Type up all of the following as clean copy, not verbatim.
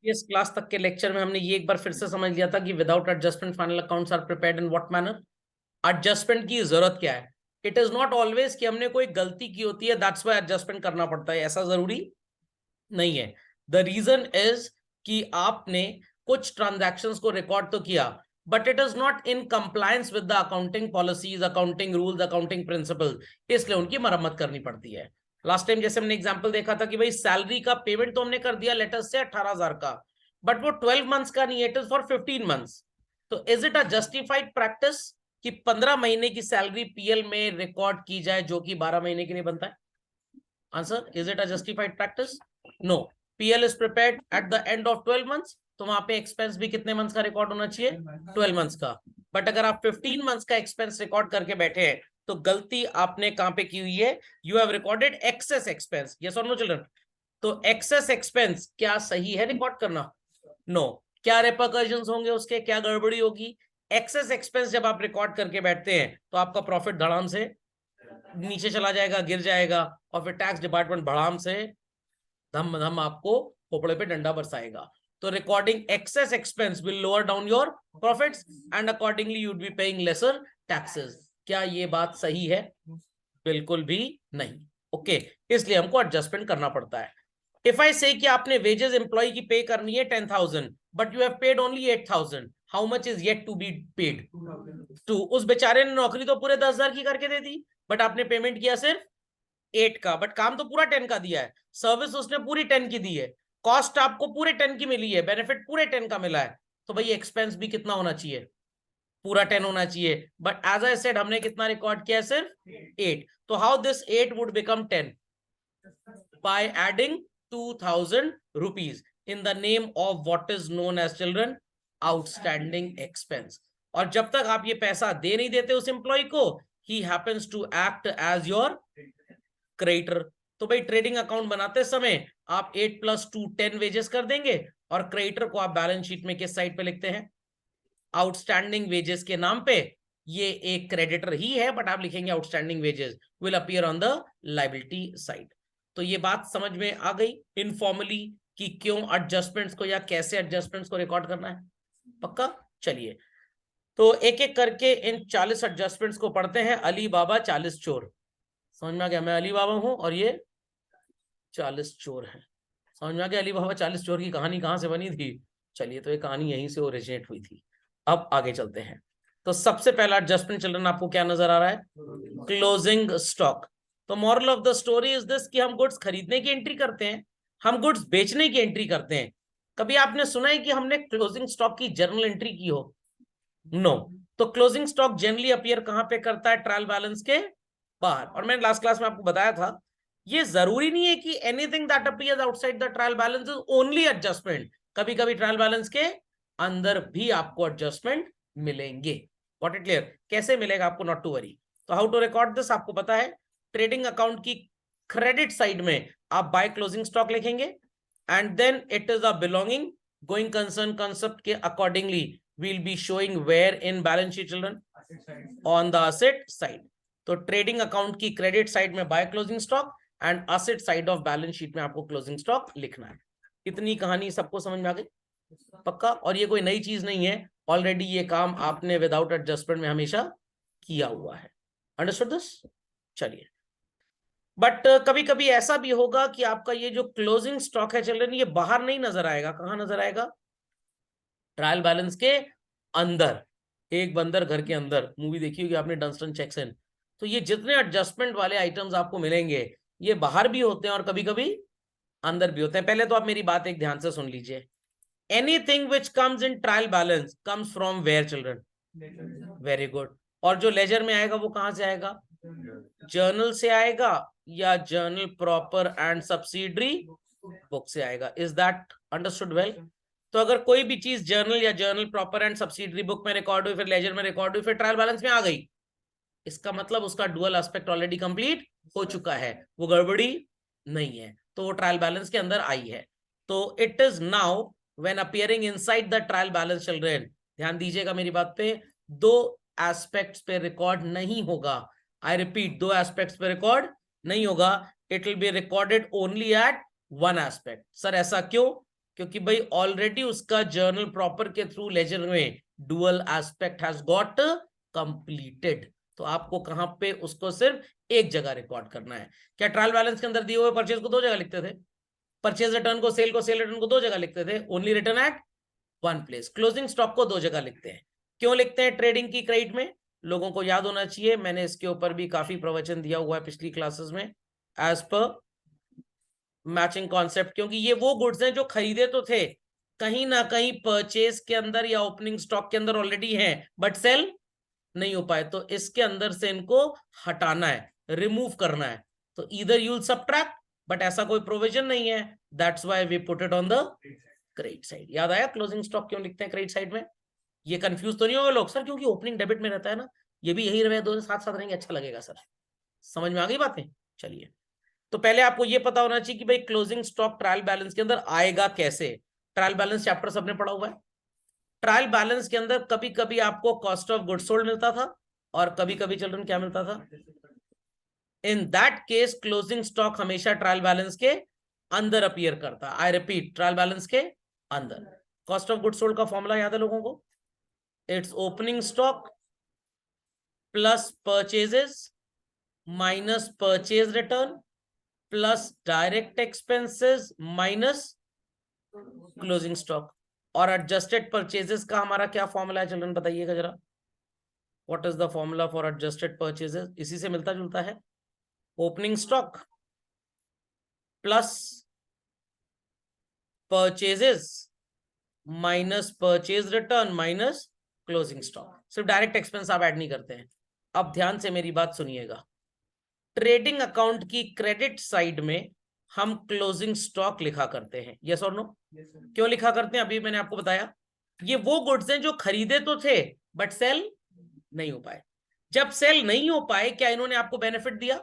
इस क्लास तक के लेक्चर में हमने ये एक बार फिर से समझ लिया था कि without adjustment final accounts are prepared in what manner. Adjustment की जरूरत क्या है? इट इज नॉट ऑलवेज कि हमने कोई गलती की होती है दैट्स व्हाई एडजस्टमेंट करना पड़ता है, ऐसा जरूरी नहीं है। द रीजन इज कि आपने कुछ ट्रांजैक्शंस को रिकॉर्ड तो किया but it is not in compliance with the accounting policies, accounting rules, accounting principle, इसलिए उनकी मरम्मत करनी पड़ती है। लास्ट टाइम जैसे हमने एग्जांपल देखा था कि भाई सैलरी का पेमेंट तो हमने कर दिया लेटेस्ट से 18,000 का, बट वो 12 मंथ्स का नहीं, इट इज फॉर 15 मंथ्स। तो is it a justified practice कि 15 महीने की सैलरी पीएल में रिकॉर्ड की जाए जो कि 12 महीने के लिए बनता है? Answer, is it a justified practice? No. PL is prepared at the end of 12 months, तो वहां पे एक्सपेंस भी कितने मंथ्स का रिकॉर्ड होना चाहिए? 12 मंथ्स का। बट अगर आप 15 मंथ्स का एक्सपेंस रिकॉर्ड करके बैठे हैं तो गलती आपने कहां पे की हुई है? You have recorded excess expense. Yes और नो चिल्ड्रन? तो एक्सेस एक्सपेंस क्या सही है रिकॉर्ड करना? नो। क्या रेपरकशंस होंगे उसके, क्या गड़बड़ी होगी? एक्सेस एक्सपेंस जब आप रिकॉर्ड करके बैठते हैं तो आपका प्रॉफिट धड़ाम से नीचे चला जाएगा, गिर जाएगा, और फिर टैक्स डिपार्टमेंट भड़ाम से धम धम आपको खोपड़े पे डंडा बरसाएगा। तो recording excess expense will lower down your profits and accordingly you would be paying lesser taxes. क्या ये बात सही है? बिल्कुल भी नहीं। ओके, इसलिए हमको एडजस्टमेंट करना पड़ता है। इफ आई से कि आपने वेजेस एम्प्लॉय की पे करनी है 10,000 but you have paid only 8,000, how much is yet to be paid? Two. उस बेचारे ने नौकरी तो पूरे 10,000 की करके दे दी बट आपने पेमेंट किया सिर्फ 8 का, बट काम तो पूरा 10 का दिया है, सर्विस उसने पूरी 10 की दी है, कॉस्ट आपको पूरे 10 की मिली है, बेनिफिट पूरे 10 का मिला है, तो भाई एक्सपेंस भी कितना होना चाहिए? पूरा 10 होना चाहिए। बट एज आई सेड हमने कितना रिकॉर्ड किया है? सिर्फ 8। तो how this 8 would become 10? By adding 2,000 rupees in the name of what is known as children outstanding expense. और जब तक आप ये पैसा दे नहीं देते उस एम्प्लॉय को, he happens to act as your creditor. तो भाई ट्रेडिंग अकाउंट बनाते समय आप 8 + 2 10 वेजेस कर देंगे, और क्रेडिटर को आप बैलेंस शीट में किस साइड पे लिखते हैं? आउटस्टैंडिंग वेजेस के नाम पे। ये एक क्रेडिटर ही है बट आप लिखेंगे outstanding wages will appear on the liability side. तो ये बात समझ में आ गई इनफॉर्मली कि क्यों एडजस्टमेंट्स को या कैसे एडजस्टमेंट्स को रिकॉर्ड करना है? पक्का? चलिए, तो एक एक करके इन 40 एडजस्टमेंट्स को पढ़ते हैं। अली बाबा 40 चोर, समझ में आ गया? मैं अली बाबा हूं और ये 40 चोर हैं। समझ में आ गया अली बाबा 40 चोर की कहानी कहां से बनी थी? चलिए, तो ये कहानी यहीं से ओरिजिनेट हुई थी। अब आगे चलते हैं। तो सबसे पहला एडजस्टमेंट चिल्ड्रन आपको क्या नजर आ रहा है? Closing stock. तो moral of the story is this कि हम गुड्स खरीदने की एंट्री करते हैं, हम गुड्स बेचने की एंट्री करते हैं। कभी आपने सुना है कि हमने क्लोजिंग स्टॉक की जर्नल एंट्री की हो? नो। तो क्लोजिंग स्टॉक जनरली अपीयर कहां पे करता है? ट्रायल बैलेंस के बाहर। और मैंने लास्ट क्लास में आपको बताया था ये जरूरी नहीं है कि anything that appears outside the trial balance is only adjustment. कभी कभी ट्रायल बैलेंस के अंदर भी आपको एडजस्टमेंट मिलेंगे। What it clear? कैसे मिलेगा आपको? Not to worry. तो हाउ टू रिकॉर्ड दिस आपको पता है। ट्रेडिंग अकाउंट की क्रेडिट साइड में आप बाय क्लोजिंग स्टॉक लिखेंगे and then it is a belonging going concern concept के accordingly we'll be showing where in balance sheet children? On the asset side. तो trading account की credit side में by closing stock and asset side of balance sheet में आपको closing stock लिखना है। इतनी कहानी सबको समझ में आ गई? पक्का? और ये कोई नई चीज नहीं है, ऑलरेडी ये काम आपने विदाउट एडजस्टमेंट में हमेशा किया हुआ है। Understood this? चलिए, बट कभी कभी ऐसा भी होगा कि आपका ये जो क्लोजिंग स्टॉक है चिल्ड्रन ये बाहर नहीं नजर आएगा। कहां नजर आएगा? ट्रायल बैलेंस के अंदर। एक बंदर घर के अंदर, मूवी देखी होगी आपने, डंस्टन चैक्सन। तो ये जितने एडजस्टमेंट वाले आइटम्स आपको मिलेंगे ये बाहर भी होते हैं और कभी कभी अंदर भी होते हैं। पहले तो आप मेरी बात एक ध्यान से सुन लीजिए। Anything which comes in trial balance comes from where children? Very good. और जो लेजर में आएगा वो कहां से आएगा? जर्नल से आएगा या journal proper and subsidiary book से आएगा? Is that understood well? तो अगर कोई भी चीज जर्नल या journal proper and subsidiary book में रिकॉर्ड हुई, फिर लेजर में रिकॉर्ड हुई, फिर ट्रायल बैलेंस में आ गई, इसका मतलब उसका डुअल एस्पेक्ट ऑलरेडी कंप्लीट हो चुका है, वो गड़बड़ी नहीं है, तो वो ट्रायल बैलेंस के अंदर आई है। तो it is now when appearing inside the trial balance children, ध्यान दीजिएगा मेरी बात पे, दो एस्पेक्ट्स पे रिकॉर्ड नहीं होगा। आई रिपीट, दो एस्पेक्ट्स पे रिकॉर्ड नहीं होगा। It will be recorded only at one aspect. Sir ऐसा क्यों? क्योंकि भाई ऑलरेडी उसका जर्नल प्रॉपर के थ्रू लेजर में dual aspect has got completed. तो आपको कहां पे उसको सिर्फ एक जगह रिकॉर्ड करना है। क्या ट्रायल बैलेंस के अंदर दिए हुए परचेज को 2 जगह लिखते थे? परचेज रिटर्न को सेल रिटर्न को 2 जगह लिखते थे? Only return at 1 place. Closing stock को 2 जगह लिखते हैं। क्यों लिखते हैं ट्रेडिंग की क्रेडिट में? लोगों को याद होना चाहिए, मैंने इसके ऊपर भी काफी प्रवचन दिया हुआ है पिछली क्लासेस में, एज पर मैचिंग कॉन्सेप्ट। क्योंकि ये वो गुड्स हैं जो खरीदे तो थे, कहीं ना कहीं परचेज के अंदर या ओपनिंग स्टॉक के अंदर ऑलरेडी हैं, बट सेल नहीं हो पाए, तो इसके अंदर से इनको हटाना है, रिमूव करना है। तो either you will subtract, but ऐसा कोई प्रोविजन नहीं है, that's why we put it on the credit side. याद आया क्लोजिंग स्टॉक क्यों लिखते हैं क्रेडिट साइड में? ये कंफ्यूज तो नहीं होगा लोग, सर क्योंकि ओपनिंग डेबिट में रहता है ना, ये भी यही रहे, दोनों साथ साथ रहेंगे, अच्छा लगेगा सर। समझ में आ गई बातें? चलिए, तो पहले आपको ये पता होना चाहिए कि भाई क्लोजिंग स्टॉक ट्रायल बैलेंस के अंदर आएगा कैसे। ट्रायल बैलेंस चैप्टर सबने पढ़ा हुआ है। ट्रायल बैलेंस के अंदर कभी कभी आपको कॉस्ट ऑफ गुड्स सोल्ड मिलता था, और कभी कभी चिल्ड्रन क्या मिलता था? In that case closing stock हमेशा ट्रायल बैलेंस के अंदर अपीयर करता। आई रिपीट, ट्रायल बैलेंस के अंदर। कॉस्ट ऑफ गुड्स सोल्ड का फॉर्मूला याद है लोगों को? It's opening stock plus purchases minus purchase return plus direct expenses minus closing stock. और एडजस्टेड परचेजेस का हमारा क्या फॉर्मूला है चिल्ड्रन, बताइएगा जरा। What is the formula for adjusted purchases? इसी से मिलता जुलता है, opening stock plus purchases minus purchase return minus closing stock. सिर्फ डायरेक्ट एक्सपेंस आप ऐड नहीं करते हैं। अब ध्यान से मेरी बात सुनिएगा, ट्रेडिंग अकाउंट की क्रेडिट साइड में हम क्लोजिंग स्टॉक लिखा करते हैं, यस और नो? क्यों लिखा करते हैं? अभी मैंने आपको बताया, ये वो गुड्स हैं जो खरीदे तो थे बट सेल नहीं हो पाए। जब सेल नहीं हो पाए, क्या इन्होंने आपको बेनिफिट दिया?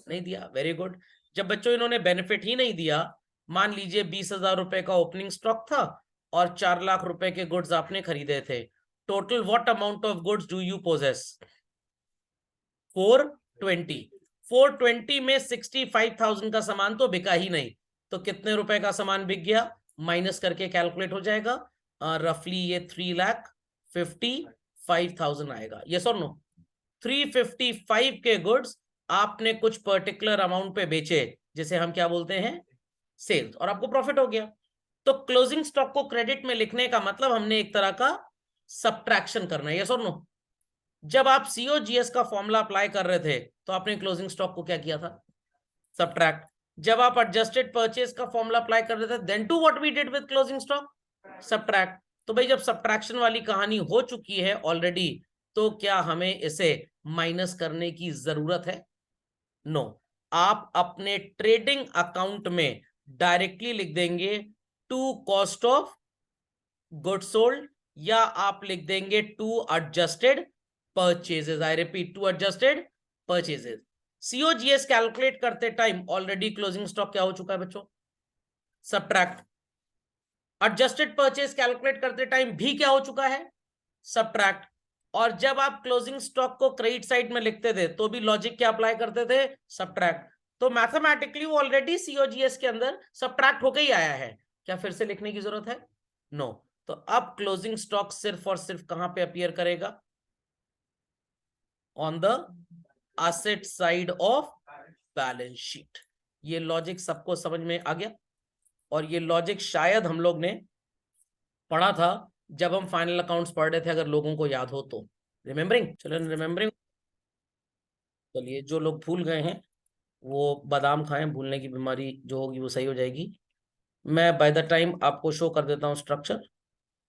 नहीं दिया। Very good. जब बच्चों इन्होंने बेनिफिट ही नहीं दिया, मान लीजिए 20,000 रुपए का ओपनिंग स्टॉक था और 4 लाख रुपए के गुड्स आपने खरीदे थे, total what amount of goods do you possess? 420। 420 में 65,000 का सामान तो बिका ही नहीं, तो कितने रुपए का सामान बिक गया? माइनस करके कैलकुलेट हो जाएगा, रफली ये 3,55,000 आएगा, यस और नो? 355 के गुड्स आपने कुछ पर्टिकुलर अमाउंट पे बेचे, जिसे हम क्या बोलते हैं? सेल्स, और आपको प्रॉफिट हो गया। तो क्लोजिंग स्टॉक को क्रेडिट में लिखने का मतलब हमने एक तरह का सब्ट्रैक्शन करना है, यस और नो? जब आप सीओजीएस का फॉर्मूला अप्लाई कर रहे थे तो आपने क्लोजिंग स्टॉक को क्या किया था? सब्ट्रैक्ट। जब आप एडजस्टेड परचेज का फॉर्मूला अप्लाई कर रहे थे, then to what we did with closing stock? Subtract. तो भाई जब सब्ट्रैक्शन वाली कहानी हो चुकी है ऑलरेडी, तो क्या हमें इसे माइनस करने की जरूरत है? नो। आप अपने ट्रेडिंग अकाउंट में डायरेक्टली लिख देंगे to cost of goods sold, या आप लिख देंगे to adjusted purchases. I repeat, to adjusted purchases. COGS calculate करते टाइम ऑलरेडी क्लोजिंग स्टॉक क्या हो चुका है बच्चों? सब्ट्रैक्ट। एडजस्टेड परचेज कैलकुलेट करते टाइम भी क्या हो चुका है? सब्ट्रैक्ट। और जब आप क्लोजिंग स्टॉक को क्रेडिट साइड में लिखते थे तो भी लॉजिक क्या अप्लाई करते थे? सब्ट्रैक्ट। तो मैथमेटिकली वो ऑलरेडी सीओजीएस के अंदर सब्ट्रैक्ट होकर ही आया है, क्या फिर से लिखने की जरूरत है? नो। तो अब क्लोजिंग स्टॉक सिर्फ और सिर्फ कहां पे अपीयर करेगा? On the asset side of balance sheet. ये लॉजिक सबको समझ में आ गया? और ये लॉजिक शायद हम लोग ने पढ़ा था जब हम फाइनल अकाउंट्स पढ़ रहे थे, अगर लोगों को याद हो तो। रिमेम्बरिंग? चलो रिमेम्बरिंग। चलिए, जो लोग भूल गए हैं वो बादाम खाएं, भूलने की बीमारी जो होगी वो सही हो जाएगी। मैं बाय द टाइम आपको शो कर देता हूँ स्ट्रक्चर,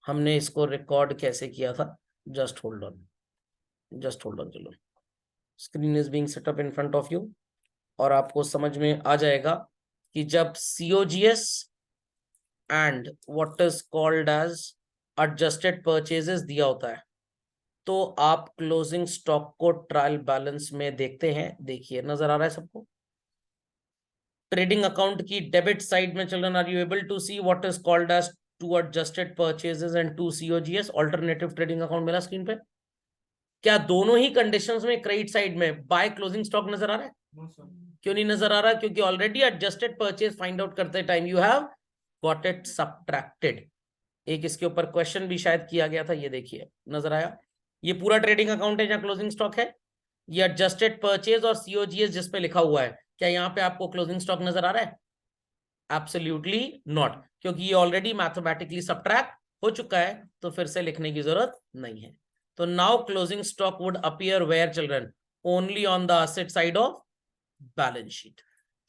हमने इसको रिकॉर्ड कैसे किया था। Just hold on, just hold on. चलो, screen is being set up in front of you, और आपको समझ में आ जाएगा कि जब COGS and what is called as adjusted purchases दिया होता है, तो आप क्लोजिंग स्टॉक को ट्रायल बैलेंस में देखते हैं। देखिए, नजर आ रहा है सबको? ट्रेडिंग अकाउंट की डेबिट साइड में children, are you able to see what is called as to adjusted purchases and to COGS? Alternative trading account मेरा स्क्रीन पे। क्या दोनों ही कंडीशंस में क्रेडिट साइड में बाय क्लोजिंग स्टॉक नजर आ रहा है? क्यों नहीं नजर आ रहा? क्योंकि already adjusted purchase find out करते time you have got it subtracted. एक इसके ऊपर क्वेश्चन भी शायद किया गया था, ये देखिए नजर आया। ये पूरा ट्रेडिंग अकाउंट है जहां क्लोजिंग स्टॉक है। ये एडजस्टेड परचेज और सीओजीएस जिसपे लिखा हुआ है, क्या यहाँ पे आपको क्लोजिंग स्टॉक नजर आ रहा है? एब्सोल्युटली नॉट, क्योंकि ये ऑलरेडी मैथमेटिकली सबट्रैक्ट हो चुका है, तो फिर से लिखने की जरूरत नहीं है। तो now closing stock would appear where children? Only on the asset side of balance sheet.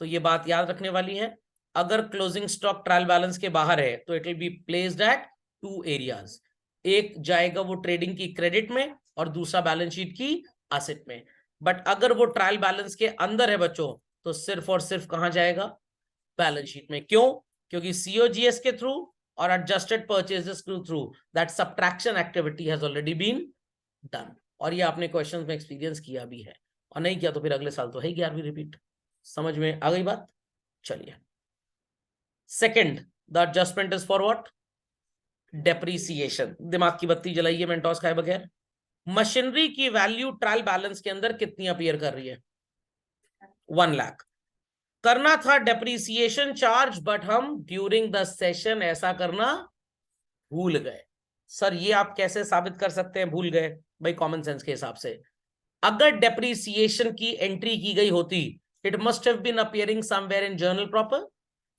तो ये बात याद रखने वाली है। अगर क्लोजिंग स्टॉक ट्रायल बैलेंस के बाहर है तो it will be placed at two areas. एक जाएगा वो ट्रेडिंग की क्रेडिट में और दूसरा बैलेंस शीट की एसेट में। बट अगर वो ट्रायल बैलेंस के अंदर है बच्चों, तो सिर्फ और सिर्फ कहां जाएगा? बैलेंस शीट में। क्यों? क्योंकि सीओजीएस के थ्रू और एडजस्टेड परचेजेस के through that subtraction activity has already been done. और ये आपने क्वेश्चंस में एक्सपीरियंस किया भी है, और नहीं किया तो फिर अगले साल तो है 11वीं रिपीट। समझ में आ गई बात? चलिए, second, the adjustment is for what? Depreciation. दिमाग की बत्ती जलाइए मेंटोस खाए बगैर। मशीनरी की वैल्यू ट्रायल बैलेंस के अंदर कितनी अपीयर कर रही है? 1 लाख। करना था डेप्रीसिएशन चार्ज, बट हम ड्यूरिंग द सेशन ऐसा करना भूल गए। सर ये आप कैसे साबित कर सकते हैं भूल गए? भाई कॉमन सेंस के हिसाब से, अगर डेप्रीसिएशन की एंट्री की गई होती, it must have been appearing somewhere in journal proper,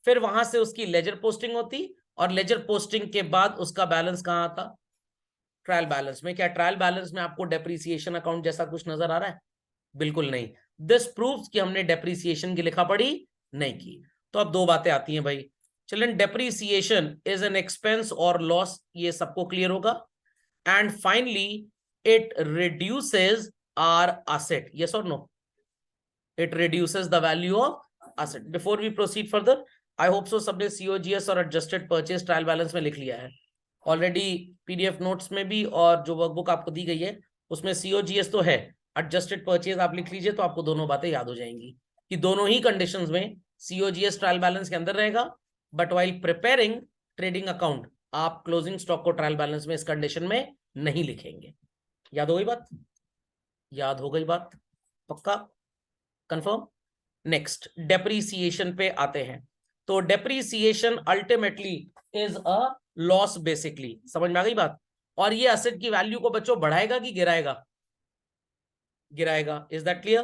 फिर वहां से उसकी लेजर पोस्टिंग होती, और लेजर पोस्टिंग के बाद उसका बैलेंस कहां आता? ट्रायल बैलेंस में। क्या ट्रायल बैलेंस में आपको डेप्रीसिएशन अकाउंट जैसा कुछ नजर आ रहा है? बिल्कुल नहीं। दिस प्रूव्स कि हमने डेप्रीसिएशन की लिखा पढ़ी नहीं की। तो अब दो बातें आती हैं भाई। Children, depreciation is an expense और लॉस, ये सबको क्लियर होगा। And finally it reduces our asset, yes और no? It reduces the value of asset. Before we proceed further, I hope so सबने सीओजीएस और एडजस्टेड परचेज ट्रायल बैलेंस में लिख लिया है ऑलरेडी। पीडीएफ नोट्स में भी और जो वर्कबुक आपको दी गई है उसमें सीओजीएस तो है, एडजस्टेड परचेज आप लिख लीजिए, तो आपको दोनों बातें याद हो जाएंगी कि दोनों ही कंडीशंस में सीओजीएस ट्रायल बैलेंस के अंदर रहेगा, but while preparing trading account आप क्लोजिंग स्टॉक को ट्रायल बैलेंस में इस कंडीशन में नहीं लिखेंगे। याद हो गई बात? याद हो गई बात? पक्का? कंफर्म? नेक्स्ट, डेप्रीसिएशन पे आते हैं। तो depreciation ultimately is a loss basically. समझ में आ गई बात? और ये एसेट की वैल्यू को बच्चों बढ़ाएगा कि गिराएगा? गिराएगा। Is that clear?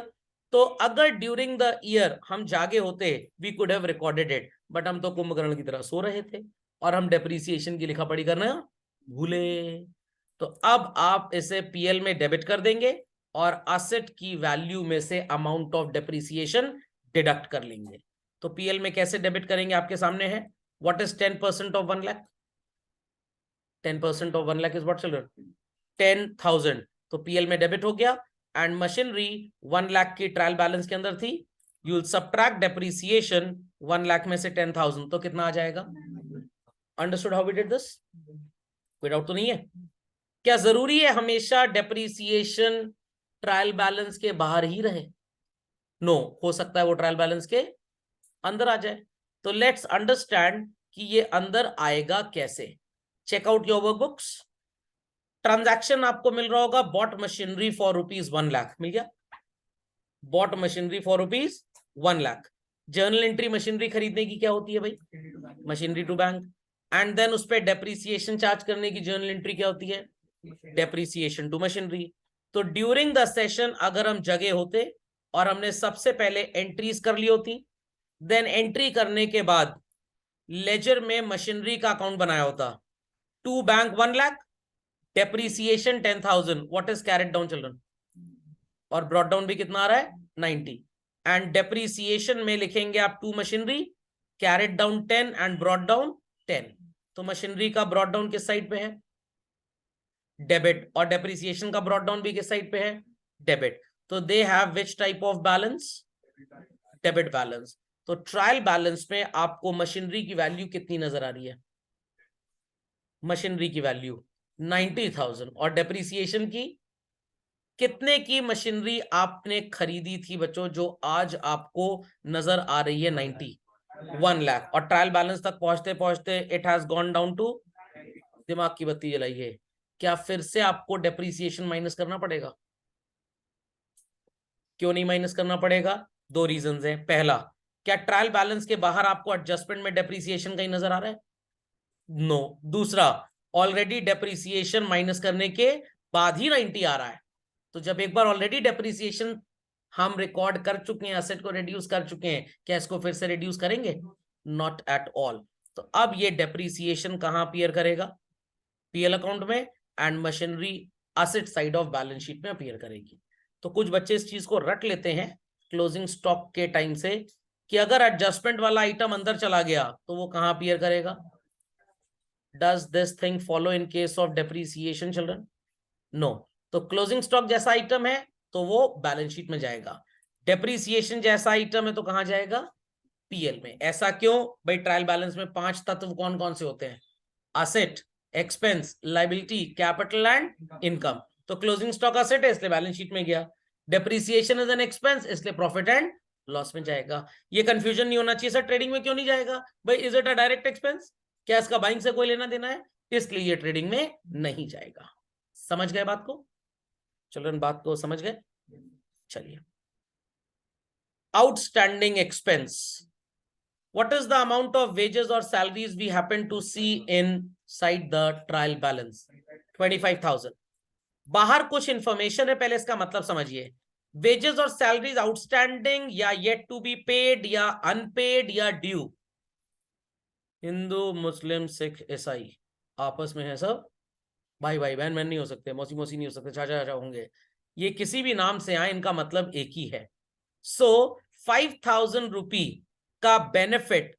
तो अगर ड्यूरिंग द ईयर हम जागे होते, we could have recorded it, but हम तो कुंभकर्ण की तरह सो रहे थे और हम डेप्रीसिएशन की लिखा पढ़ी करना भूले। तो अब आप इसे पीएल में डेबिट कर देंगे और एसेट की वैल्यू में से अमाउंट ऑफ डेप्रीसिएशन डिडक्ट कर लेंगे। तो पीएल में कैसे डेबिट करेंगे आपके सामने है। What is 10% of 1 lakh? 10% of 1 lakh is what children? 10,000। तो पीएल में डेबिट हो गया, एंड मशीनरी 1 लाख की ट्रायल बैलेंस के अंदर थी। You will subtract depreciation 1 lakh में से 10,000, तो कितना आ जाएगा? Understood how we did this? कोई डाउट तो नहीं है? क्या जरूरी है हमेशा डेप्रीसिएशन ट्रायल बैलेंस के बाहर ही रहे? नो, हो सकता है वो ट्रायल बैलेंस के अंदर आ जाए। तो लेट्स अंडरस्टैंड कि ये अंदर आएगा कैसे। Check out your workbooks. Transaction आपको मिल रहा होगा बॉट मशीनरी फॉर ₹1 लाख, मिल गया? Bought machinery for ₹1 lakh. Journal entry machinery खरीदने की क्या होती है भाई? Machinery to bank. And then उस पर डेप्रीसिएशन चार्ज करने की जर्नल एंट्री क्या होती है? Depreciation to machinery. तो ड्यूरिंग द सेशन अगर हम जगे होते और हमने सबसे पहले एंट्रीज कर ली होती, देन एंट्री करने के बाद लेजर में मशीनरी का अकाउंट बनाया होता, to bank 1 lakh, depreciation 10,000, what is carried down children? और ब्रॉट डाउन भी कितना आ रहा है? 90। एंड डेप्रीसिएशन में लिखेंगे आप to machinery, carried down 10 and brought down 10। तो मशीनरी का ब्रॉट डाउन किस साइड पे है? डेबिट। और डेप्रीसिएशन का ब्रॉट डाउन भी किस साइड पे है? डेबिट। तो they have which type of balance? Debit balance. तो ट्रायल बैलेंस में आपको मशीनरी की वैल्यू कितनी नजर आ रही है? मशीनरी की वैल्यू 90,000। और डेप्रीसिएशन की? कितने की मशीनरी आपने खरीदी थी बच्चों जो आज आपको नजर आ रही है 91 लाख, और ट्रायल बैलेंस तक पहुंचते पहुंचते it has gone down to, दिमाग की बत्ती जलाइए, क्या फिर से आपको डेप्रीसिएशन माइनस करना पड़ेगा? क्यों नहीं माइनस करना पड़ेगा? दो रीजंस हैं। पहला, क्या ट्रायल बैलेंस के बाहर आपको एडजस्टमेंट में डेप्रिसिएशन कहीं नजर आ रहा है? नो। दूसरा, ऑलरेडी डेप्रिसिएशन माइनस करने के बाद ही 90 आ रहा है, तो जब एक बार ऑलरेडी डेप्रिसिएशन हम रिकॉर्ड कर चुके हैं, एसेट को रिड्यूस कर चुके हैं, क्या इसको फिर से रिड्यूस करेंगे? Not at all. तो अब ये डेप्रिसिएशन कहां अपीयर करेगा? पीएल अकाउंट में, and machinery asset side of balance sheet में अपीयर करेगी। तो कुछ बच्चे इस चीज को रट लेते हैं क्लोजिंग स्टॉक के टाइम से कि अगर एडजस्टमेंट वाला आइटम अंदर चला गया तो वो कहां अपीयर करेगा? Does this thing follow in case of depreciation children? No. तो क्लोजिंग स्टॉक जैसा आइटम है तो वो बैलेंस शीट में जाएगा, डेप्रिसिएशन जैसा आइटम है तो कहां जाएगा? पीएल में। ऐसा क्यों भाई? ट्रायल बैलेंस में 5 तत्व कौन कौन से होते हैं? Asset, expense, liability, capital and income. तो क्लोजिंग स्टॉक एसेट है इसलिए बैलेंस शीट में गया, डेप्रिसिएशन इज एन एक्सपेंस इसलिए प्रॉफिट एंड लॉस में जाएगा। ये कंफ्यूजन नहीं होना चाहिए सर, ट्रेडिंग में क्यों नहीं जाएगा भाई? Is it a direct expense? क्या इसका बाइंग से कोई लेना देना है? इसलिए ये ट्रेडिंग में नहीं जाएगा। समझ गए बात को चिल्ड्रन? बात को समझ गए? चलिए, outstanding expense. What is the amount of wages or salaries we happen to see inside the trial balance? 25,000. बाहर कुछ इंफॉर्मेशन है, पहले इसका मतलब समझिए। वेजेस और सैलरीज आउटस्टैंडिंग या येट टू बी पेड या अनपेड या ड्यू। हिंदू, मुस्लिम, सिख, ईसाई आपस में है सब भाई भाई, बहन बहन नहीं हो सकते, मौसी मौसी नहीं हो सकते, चाचा चाचा होंगे। ये किसी भी नाम से आए, इनका मतलब एक ही है। सो 5,000 रुपी का बेनिफिट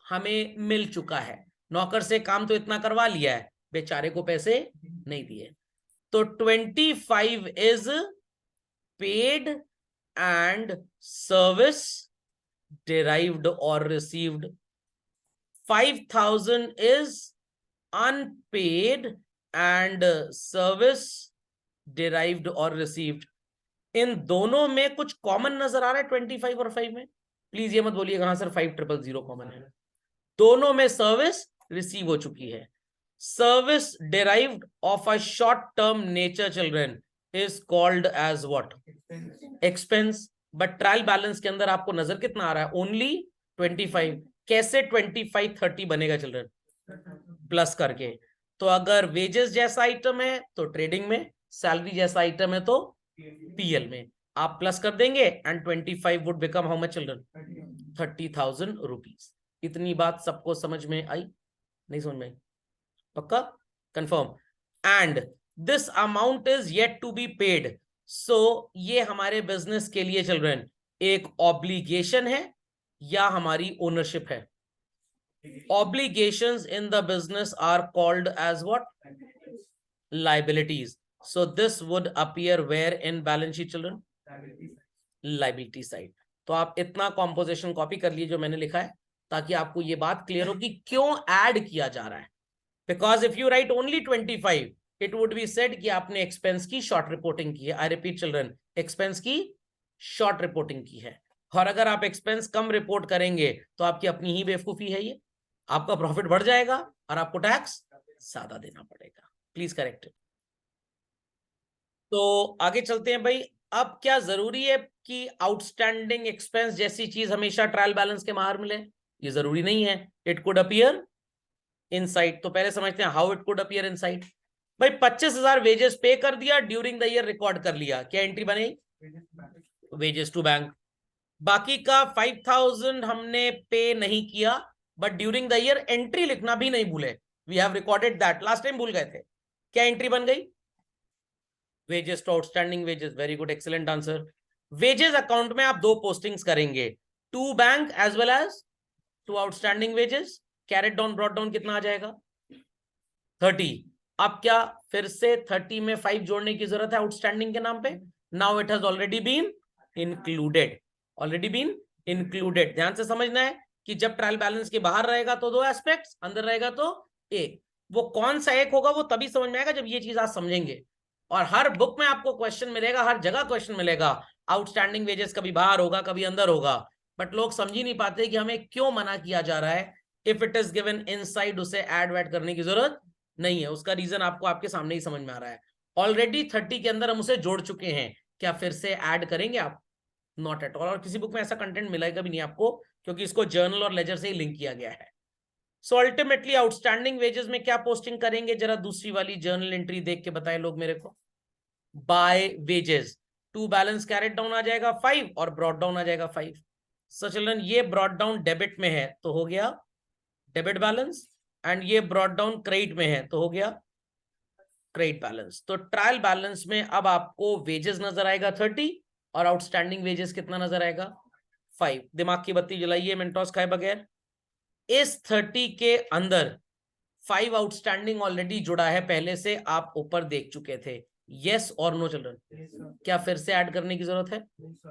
हमें मिल चुका है। नौकर से काम तो इतना करवा लिया है, बेचारे को पैसे नहीं दिए। तो 25 is paid and service derived or received. 5,000 is unpaid and service derived or received. इन दोनों में कुछ कॉमन नजर आ रहा है 25 और 5 में? प्लीज ये मत बोलिएगा हाँ सर 5,000 कॉमन है। दोनों में सर्विस रिसीव हो चुकी है। Service derived of a short term nature children is called as what? Expense. But trial balance के अंदर आपको नजर कितना आ रहा है? ओनली 25। कैसे 25 30 बनेगा चिल्ड्रन? प्लस करके। तो अगर वेजेस जैसा आइटम है तो ट्रेडिंग में, सैलरी जैसा आइटम है तो पीएल में, आप प्लस कर देंगे and 25 would become how much children? 30,000 rupees. इतनी बात सबको समझ में आई? नहीं समझ में आई? पक्का? Confirm? And this amount is yet to be paid. So ये हमारे बिजनेस के लिए चिल्ड्रन एक ऑब्लिगेशन है या हमारी ओनरशिप है? Obligations in the business are called as what? Liabilities. So this would appear where in balance sheet children? Liability side. तो आप इतना कॉम्पोजिशन कॉपी कर लीजिए जो मैंने लिखा है, ताकि आपको ये बात क्लियर हो कि क्यों ऐड किया जा रहा है। Because if you right only 25 it would be said कि आपने एक्सपेंस की शॉर्ट रिपोर्टिंग की है। आई रिपीट चिल्ड्रन, एक्सपेंस की शॉर्ट रिपोर्टिंग की है। और अगर आप एक्सपेंस कम रिपोर्ट करेंगे तो आपकी अपनी ही बेवकूफी है ये, आपका प्रॉफिट बढ़ जाएगा और आपको टैक्स ज्यादा देना पड़ेगा। Please correct. तो आगे चलते हैं भाई। अब क्या जरूरी है कि आउटस्टैंडिंग एक्सपेंस जैसी चीज हमेशा ट्रायल बैलेंस के बाहर मिले? ये जरूरी नहीं है। It could appear inside. तो पहले समझते हैं how it could appear inside. भाई 25,000 वेजेस पे कर दिया, ड्यूरिंग द ईयर रिकॉर्ड कर लिया, क्या एंट्री बनी? Wages to bank. बाकी का 5,000 हमने पे नहीं किया, but during the year entry लिखना भी नहीं भूले। We have recorded that, last time भूल गए थे। क्या एंट्री बन गई? Wages to outstanding wages. Very good, excellent answer. Wages account में आप दो पोस्टिंग्स करेंगे, to bank as well as to outstanding wages. Carried down brought down कितना आ जाएगा? 30। अब क्या फिर से 30 में 5 जोड़ने की जरूरत है आउटस्टैंडिंग के नाम पे? Now it has already been included. Already been included. ध्यान से समझना है कि जब ट्रायल बैलेंस के बाहर रहेगा तो दो एस्पेक्ट्स, अंदर रहेगा तो एक। वो कौन सा एक होगा वो तभी समझ में आएगा जब ये चीज आप समझेंगे। और हर बुक में आपको क्वेश्चन मिलेगा, हर जगह क्वेश्चन मिलेगा। आउटस्टैंडिंग वेजेस कभी बाहर होगा कभी अंदर होगा, बट लोग समझ ही नहीं पाते कि हमें क्यों मना किया जा रहा है। If it is given inside उसे ऐड वैड करने की जरूरत नहीं है। उसका रीजन आपको आपके सामने ही समझ में आ रहा है। ऑलरेडी 30 के अंदर हम उसे जोड़ चुके हैं, क्या फिर से ऐड करेंगे आप? Not at all. और किसी बुक में ऐसा कंटेंट मिलेगा भी नहीं आपको क्योंकि इसको जर्नल और लेजर से ही लिंक किया गया है। सो अल्टीमेटली आउटस्टैंडिंग वेजेस में क्या पोस्टिंग करेंगे, जरा दूसरी वाली जर्नल एंट्री देख के बताए लोग मेरे को। By wages to balance carried down आ जाएगा 5 और ब्रॉड डाउन आ जाएगा 5। सो चिल्ड्रन ये ब्रॉड डाउन डेबिट में है तो हो गया डेबिट बैलेंस, एंड ये ब्रॉड डाउन क्रेडिट में है तो हो गया क्रेडिट बैलेंस। तो ट्रायल बैलेंस में अब आपको वेजेस नजर आएगा 30 और आउटस्टैंडिंग वेजेस कितना नजर आएगा 5। दिमाग की बत्ती जलाइए मेंटोस खाए बगैर। इस 30 के अंदर 5 आउटस्टैंडिंग ऑलरेडी जुड़ा है पहले से, आप ऊपर देख चुके थे। यस और नो चिल्ड्रन? क्या फिर से ऐड करने की जरूरत है?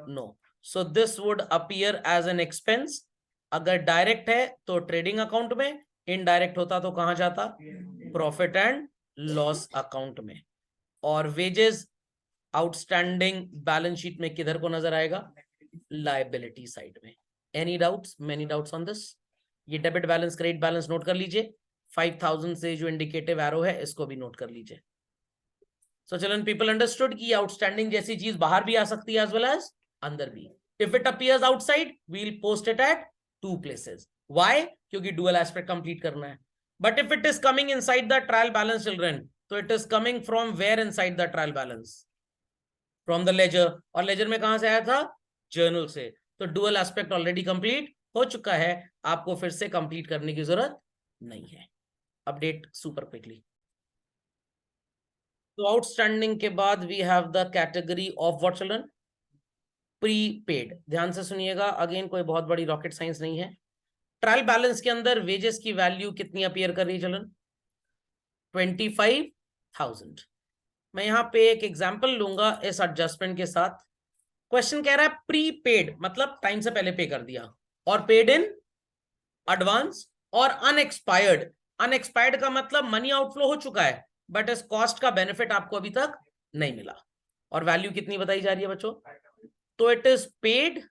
No. So this would appear as an expense. अगर डायरेक्ट है तो ट्रेडिंग अकाउंट में, इनडायरेक्ट होता तो कहां जाता? प्रॉफिट एंड लॉस अकाउंट में। और वेजेस आउटस्टैंडिंग बैलेंस शीट में किधर को नजर आएगा? लायबिलिटी साइड में। Any doubts? Many doubts on this? ये debit balance credit balance note कर लीजिए। 5000 से जो इंडिकेटिव एरो है इसको भी नोट कर लीजिए। सो चिल्ड्रन पीपल अंडरस्टूड कि आउटस्टैंडिंग जैसी चीज बाहर भी आ सकती है एज वेल एज अंदर भी। If it appears outside we will post it at 2 places. Why? क्योंकि डुअल एस्पेक्ट कंप्लीट करना है। But if it is coming inside the trial balance children, तो it is coming from where inside the trial balance? From the ledger. और ledger में कहां से आया था? जर्नल से। तो डुअल एस्पेक्ट ऑलरेडी कंप्लीट हो चुका है, आपको फिर से कंप्लीट करने की जरूरत नहीं है। Update super quickly. तो आउटस्टैंडिंग के बाद we have the category of what children? Prepaid. ध्यान से सुनिएगा, अगेन कोई बहुत बड़ी रॉकेट साइंस नहीं है। ट्रायल बैलेंस के अंदर वेजेस की वैल्यू कितनी अपीयर कर रही है चिल्ड्रन? 25,000। मैं यहां पे एक एग्जांपल लूंगा इस एडजस्टमेंट के साथ। क्वेश्चन कह रहा है प्रीपेड मतलब टाइम से पहले पे कर दिया, और पेड इन एडवांस, और अनएक्सपायर्ड। अनएक्सपायर्ड का मतलब मनी आउटफ्लो हो चुका है बट इस कॉस्ट का बेनिफिट आपको अभी तक नहीं मिला। और वैल्यू कितनी बताई जा रही है बच्चों? तो it is paid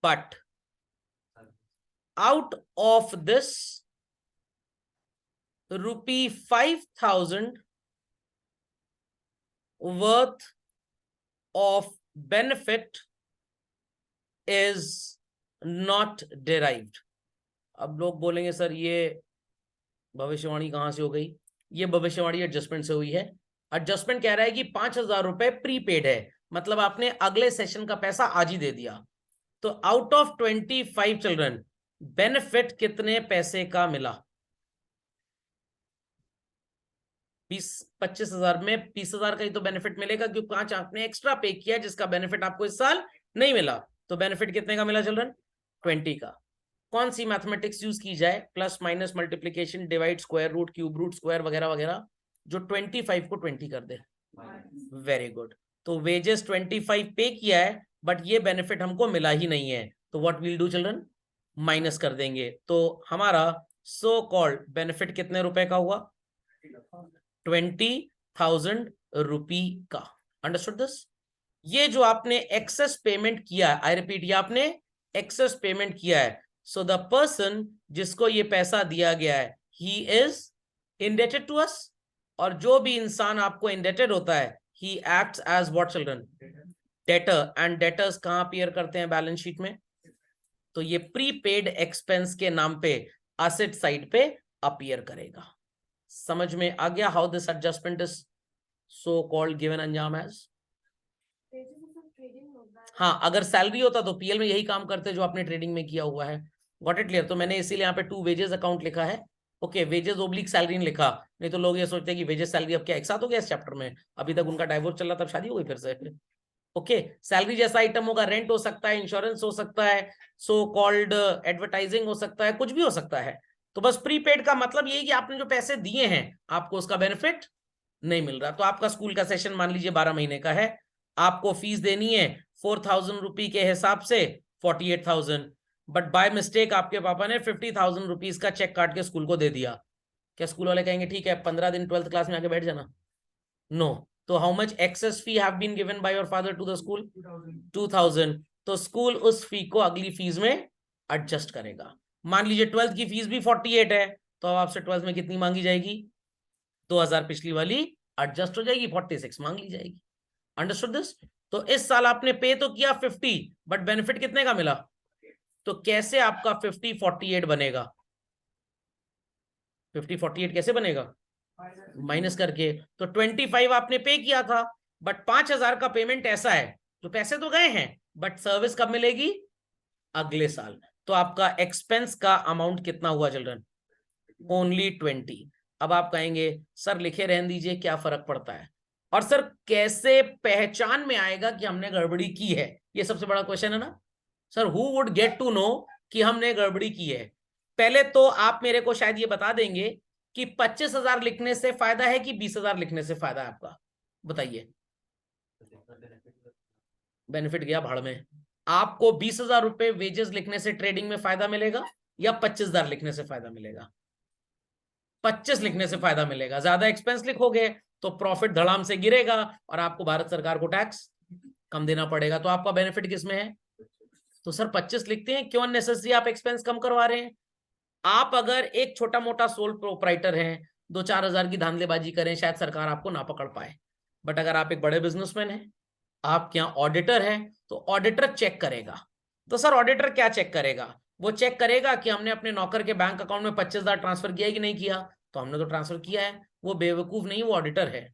but out of this ₹5,000 worth of benefit is not derived. अब लोग बोलेंगे सर ये भविष्यवाणी कहां से हो गई? ये भविष्यवाणी एडजस्टमेंट से हुई है। एडजस्टमेंट कह रहा है कि 5,000 रुपए प्रीपेड है, मतलब आपने अगले सेशन का पैसा आज ही दे दिया। तो आउट ऑफ 25 चिल्ड्रन बेनिफिट कितने पैसे का मिला? 25,000 में 20,000 का ही तो बेनिफिट मिलेगा, क्योंकि 5 आपने एक्स्ट्रा पे किया जिसका बेनिफिट आपको इस साल नहीं मिला। तो बेनिफिट कितने का मिला चिल्ड्रन? 20 का। कौन सी मैथमेटिक्स यूज की जाए? Plus minus multiplication divide square root cube root square वगैरह वगैरह, जो 25 को 20 कर दे। Very good. तो वेजेस 25 पे किया है बट ये बेनिफिट हमको मिला ही नहीं है, तो what will do children? Minus कर देंगे। तो हमारा सो कॉल्ड बेनिफिट कितने रुपए का हुआ? 20,000 रुपी का। Understood this? ये जो आपने एक्सेस पेमेंट किया, आई रिपीट, ये आपने एक्सेस पेमेंट किया है। सो द पर्सन जिसको ये पैसा दिया गया है ही इज इंडेटेड टू अस, और जो भी इंसान आपको इंडेटेड होता है ही acts as what children? Debtor. And debtors कहां अपीयर करते हैं? बैलेंस शीट में। तो ये प्रीपेड एक्सपेंस के नाम पे एसेट साइड पे अपीयर करेगा। समझ में आ गया how this adjustment is so called given अंजाम एज? हाँ, अगर सैलरी होता तो पीएल में यही काम करते जो आपने ट्रेडिंग में किया हुआ है। Got it clear? तो मैंने इसीलिए यहाँ पे 2 वेजेस अकाउंट लिखा है। ओके, वेजेस ओब्लिक सैलरी नहीं लिखा, नहीं तो लोग ये सोचते हैं कि वेजेस सैलरी अब क्या एक साथ हो गया इस चैप्टर में। अभी तक उनका डाइवोर्स चल रहा, तब शादी हो गई फिर से। ओके, सैलरी जैसा आइटम होगा, रेंट हो सकता है, इंश्योरेंस हो सकता है, सो कॉल्ड एडवर्टाइजिंग हो सकता है, कुछ भी हो सकता है। तो बस प्रीपेड का मतलब यही कि आपने जो पैसे दिए हैं आपको उसका बेनिफिट नहीं मिल रहा। तो आपका स्कूल का सेशन मान लीजिए 12 महीने का है, आपको फीस देनी है 4,000 रुपी के हिसाब से 48,000, बट बाय मिस्टेक आपके पापा ने 50,000 रुपीज का चेक काट के स्कूल को दे दिया। क्या स्कूल वाले कहेंगे ठीक है 15 दिन 12th क्लास में आके बैठ जाना? नो। तो how much excess fee have been given by your father to the school? 2,000। तो स्कूल उस फी को अगली फीस में एडजस्ट करेगा। मान लीजिए 12th की फीस भी 48 है, तो अब आपसे 12th में कितनी मांगी जाएगी? 2,000 पिछली वाली एडजस्ट हो जाएगी, 46 मांग ली जाएगी। Understood this? तो इस साल आपने पे तो किया 50 बट बेनिफिट कितने का मिला? तो कैसे आपका 5048 बनेगा? 5048 कैसे बनेगा? माइनस करके। तो 25 आपने पे किया था, बट 5000 का पेमेंट ऐसा है, तो पैसे तो गए हैं, बट सर्विस कब मिलेगी? अगले साल। तो आपका एक्सपेंस का अमाउंट कितना हुआ चिल्ड्रन? ओनली 20। अब आप कहेंगे सर लिखे रहने दीजिए, क्या फर्क पड़ता है? और सर कैसे पहचान में आएगा कि हमने गड़बड़ी की है? ये सबसे बड़ा क्वेश्चन है ना sir. Who would get to know कि हमने गड़बड़ी की है? पहले तो आप मेरे को शायद ये बता देंगे कि 25,000 लिखने से फायदा है कि 20,000 लिखने से फायदा है आपका? बताइए। बेनिफिट गया भाड़ में। आपको 20,000 रुपए वेजेस लिखने से ट्रेडिंग में फायदा मिलेगा या 25,000 लिखने से फायदा मिलेगा? 25 लिखने से फायदा मिलेगा। ज्यादा एक्सपेंस लिखोगे तो प्रॉफिट धड़ाम से गिरेगा और आपको भारत सरकार को टैक्स कम देना पड़ेगा। तो आपका बेनिफिट किसमें है? तो सर 25 लिखते हैं, क्यों अननेसेसरी आप एक्सपेंस कम करवा रहे हैं? आप अगर एक छोटा मोटा सोल प्रोप्राइटर हैं, 2-4 हजार की धांधलेबाजी करें, शायद सरकार आपको ना पकड़ पाए। बट अगर आप एक बड़े बिजनेसमैन हैं, आपके यहाँ ऑडिटर है, तो ऑडिटर चेक करेगा। तो सर ऑडिटर क्या चेक करेगा? वो चेक करेगा कि हमने अपने नौकर के बैंक अकाउंट में 25,000 ट्रांसफर किया है कि नहीं किया। तो हमने तो ट्रांसफर किया है। वो बेवकूफ नहीं, वो ऑडिटर है।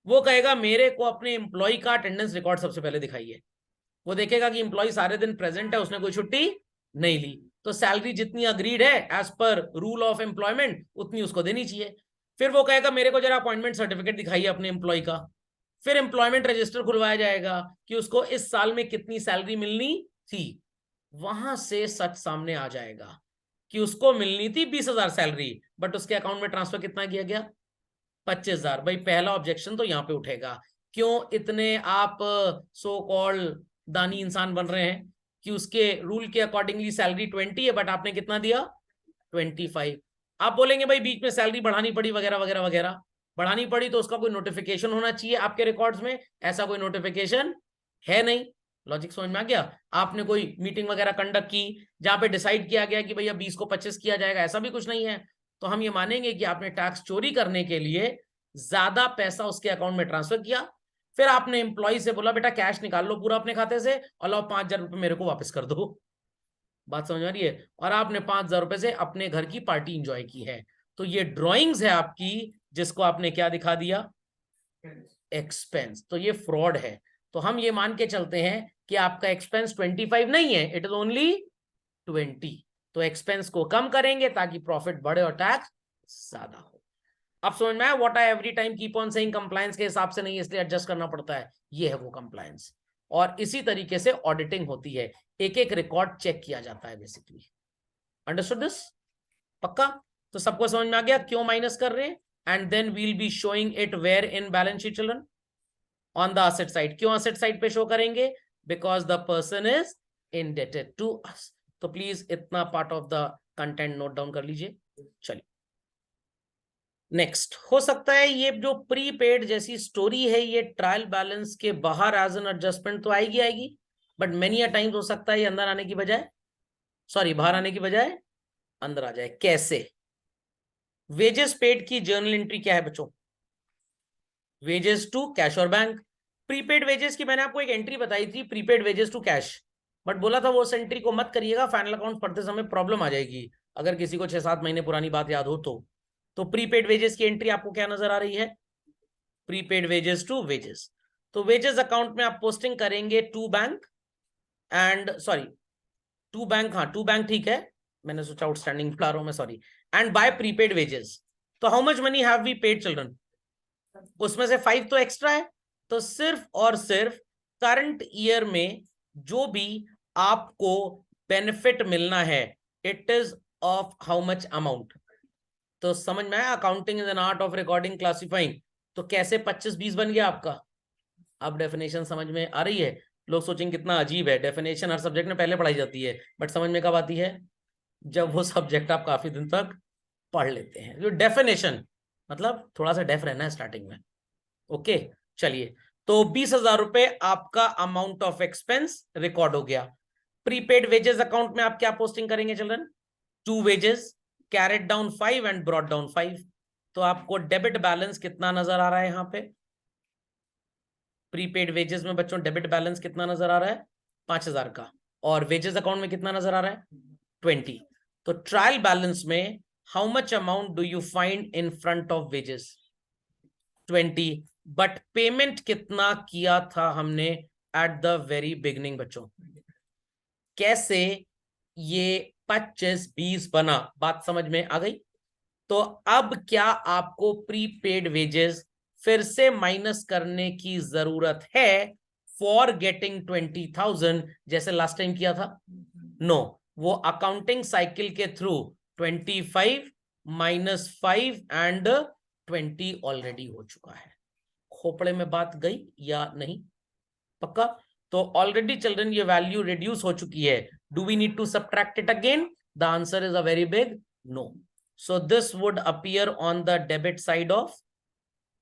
वो कहेगा मेरे को अपने एम्प्लॉय का अटेंडेंस रिकॉर्ड सबसे पहले दिखाइए। वो देखेगा कि एम्प्लॉय सारे दिन प्रेजेंट है, उसने कोई छुट्टी नहीं ली, तो सैलरी जितनी अग्रीड है as per rule of employment उतनी उसको देनी चाहिए। फिर वो कहेगा मेरे को जरा अपॉइंटमेंट सर्टिफिकेट दिखाइए अपने एम्प्लॉय का। फिर एम्प्लॉयमेंट रजिस्टर खुलवाया जाएगा कि उसको इस साल में कितनी सैलरी मिलनी थी। वहां से सच सामने आ जाएगा कि उसको मिलनी थी 20,000 सैलरी, बट उसके अकाउंट में ट्रांसफर कितना किया गया? 25,000। भाई पहला ऑब्जेक्शन तो यहां पे उठेगा। क्यों इतने आप सो कॉल दानी इंसान बन रहे हैं कि उसके रूल के अकॉर्डिंगली सैलरी 20 है, बट आपने कितना दिया? 25। आप बोलेंगे भाई बीच में सैलरी बढ़ानी पड़ी वगैरह वगैरह वगैरह। बढ़ानी पड़ी तो उसका कोई नोटिफिकेशन होना चाहिए आपके रिकॉर्ड्स में, ऐसा कोई नोटिफिकेशन है नहीं। लॉजिक समझ में आ गया? आपने कोई मीटिंग वगैरह कंडक्ट की जहां पे डिसाइड किया गया कि भैया 20 को 25 किया जाएगा, ऐसा भी कुछ नहीं है। तो हम ये मानेंगे कि आपने टैक्स चोरी करने के लिए ज्यादा पैसा उसके अकाउंट में ट्रांसफर किया। फिर आपने एम्प्लॉय से बोला बेटा कैश निकाल लो पूरा अपने खाते से और लाओ 5,000 रुपये मेरे को वापस कर दो। बात समझ आ रही है? और आपने 5,000 रुपए से अपने घर की पार्टी इंजॉय की है। तो ये ड्रॉइंग्स है आपकी, जिसको आपने क्या दिखा दिया? एक्सपेंस। तो ये फ्रॉड है। तो हम ये मान के चलते हैं कि आपका एक्सपेंस 25 नहीं है, इट इज ओनली 20। तो एक्सपेंस को कम करेंगे ताकि प्रॉफिट बढ़े और टैक्स ज्यादा हो। अब समझ में आया? What I every time keep on saying compliance के हिसाब से नहीं, इसलिए एडजस्ट करना पड़ता है। ये है वो कंप्लायंस। और इसी तरीके से ऑडिटिंग होती है, एक एक रिकॉर्ड चेक किया जाता है बेसिकली। Understood this? पक्का? तो सबको समझ में आ गया क्यों माइनस कर रहे हैं? And then we'll be showing it where in balance sheet children? On the asset side. क्यों असेट साइड पे शो करेंगे? Because the person is indebted to us. तो प्लीज इतना part of the content note down कर लीजिए। चलिए next. हो सकता है ये जो प्रीपेड जैसी स्टोरी है ये ट्रायल बैलेंस के बाहर एज एन एडजस्टमेंट तो आएगी, बट मेनी अ टाइम्स हो सकता है ये अंदर आने की बजाय, सॉरी बाहर आने की बजाय अंदर आ जाए। कैसे? वेजेस पेड की जर्नल एंट्री क्या है बच्चों? वेजेस टू कैश और बैंक। प्रीपेड वेजेस की मैंने आपको एक एंट्री बताई थी, prepaid wages to cash, but बोला था वो उस एंट्री को मत करिएगा, फाइनल अकाउंट पढ़ते समय प्रॉब्लम आ जाएगी अगर किसी को 6-7 महीने पुरानी बात याद हो तो प्रीपेड वेजेस की एंट्री आपको क्या नजर आ रही है? Prepaid wages to wages. तो वेजेस अकाउंट में आप पोस्टिंग करेंगे to bank and sorry to bank, हाँ टू बैंक ठीक है, मैंने सोचा आउटस्टैंडिंग बुला रहा हूं मैं, sorry. And by prepaid wages. तो how much money have we paid children? उसमें से 5 तो एक्स्ट्रा है। तो सिर्फ और सिर्फ करंट ईयर में जो भी आपको बेनिफिट मिलना है, it is of how much amount. तो समझ में आया? Accounting is an art of recording classifying. तो कैसे 25-20 बन गया आपका? अब डेफिनेशन समझ में आ रही है? लोग सोचेंगे कितना अजीब है, डेफिनेशन हर सब्जेक्ट में पहले पढ़ाई जाती है, बट समझ में कब आती है? जब वो सब्जेक्ट आप काफी दिन तक पढ़ लेते हैं। जो डेफिनेशन मतलब थोड़ा सा डेफ रहना है स्टार्टिंग में। ओके चलिए। तो 20,000 रुपए आपका अमाउंट ऑफ एक्सपेंस रिकॉर्ड हो गया। प्रीपेड वेजेस अकाउंट में आप क्या पोस्टिंग करेंगे children? To wages, carried down 5 and brought down 5। तो आपको डेबिट बैलेंस कितना नजर आ रहा है यहां पे? प्रीपेड वेजेस में बच्चों डेबिट बैलेंस कितना नजर आ रहा है? 5,000 का। और वेजेस अकाउंट में कितना नजर आ रहा है 20। तो ट्रायल बैलेंस में how much amount do you find in front of wages 20, but payment कितना किया था हमने एट द वेरी बिगिनिंग बच्चों। कैसे ये 25-20 बना, बात समझ में आ गई। तो अब क्या आपको प्रीपेड वेजेस फिर से माइनस करने की जरूरत है फॉर गेटिंग 20,000 जैसे लास्ट टाइम किया था? नो, वो अकाउंटिंग साइकिल के थ्रू 25 -5 एंड 20 ऑलरेडी हो चुका है। खोपड़े में बात गई या नहीं? पक्का? तो ऑलरेडी चिल्ड्रन ये वैल्यू रिड्यूस हो चुकी है। Do we need to subtract it again? The answer is a very big no. So this would appear on the debit side of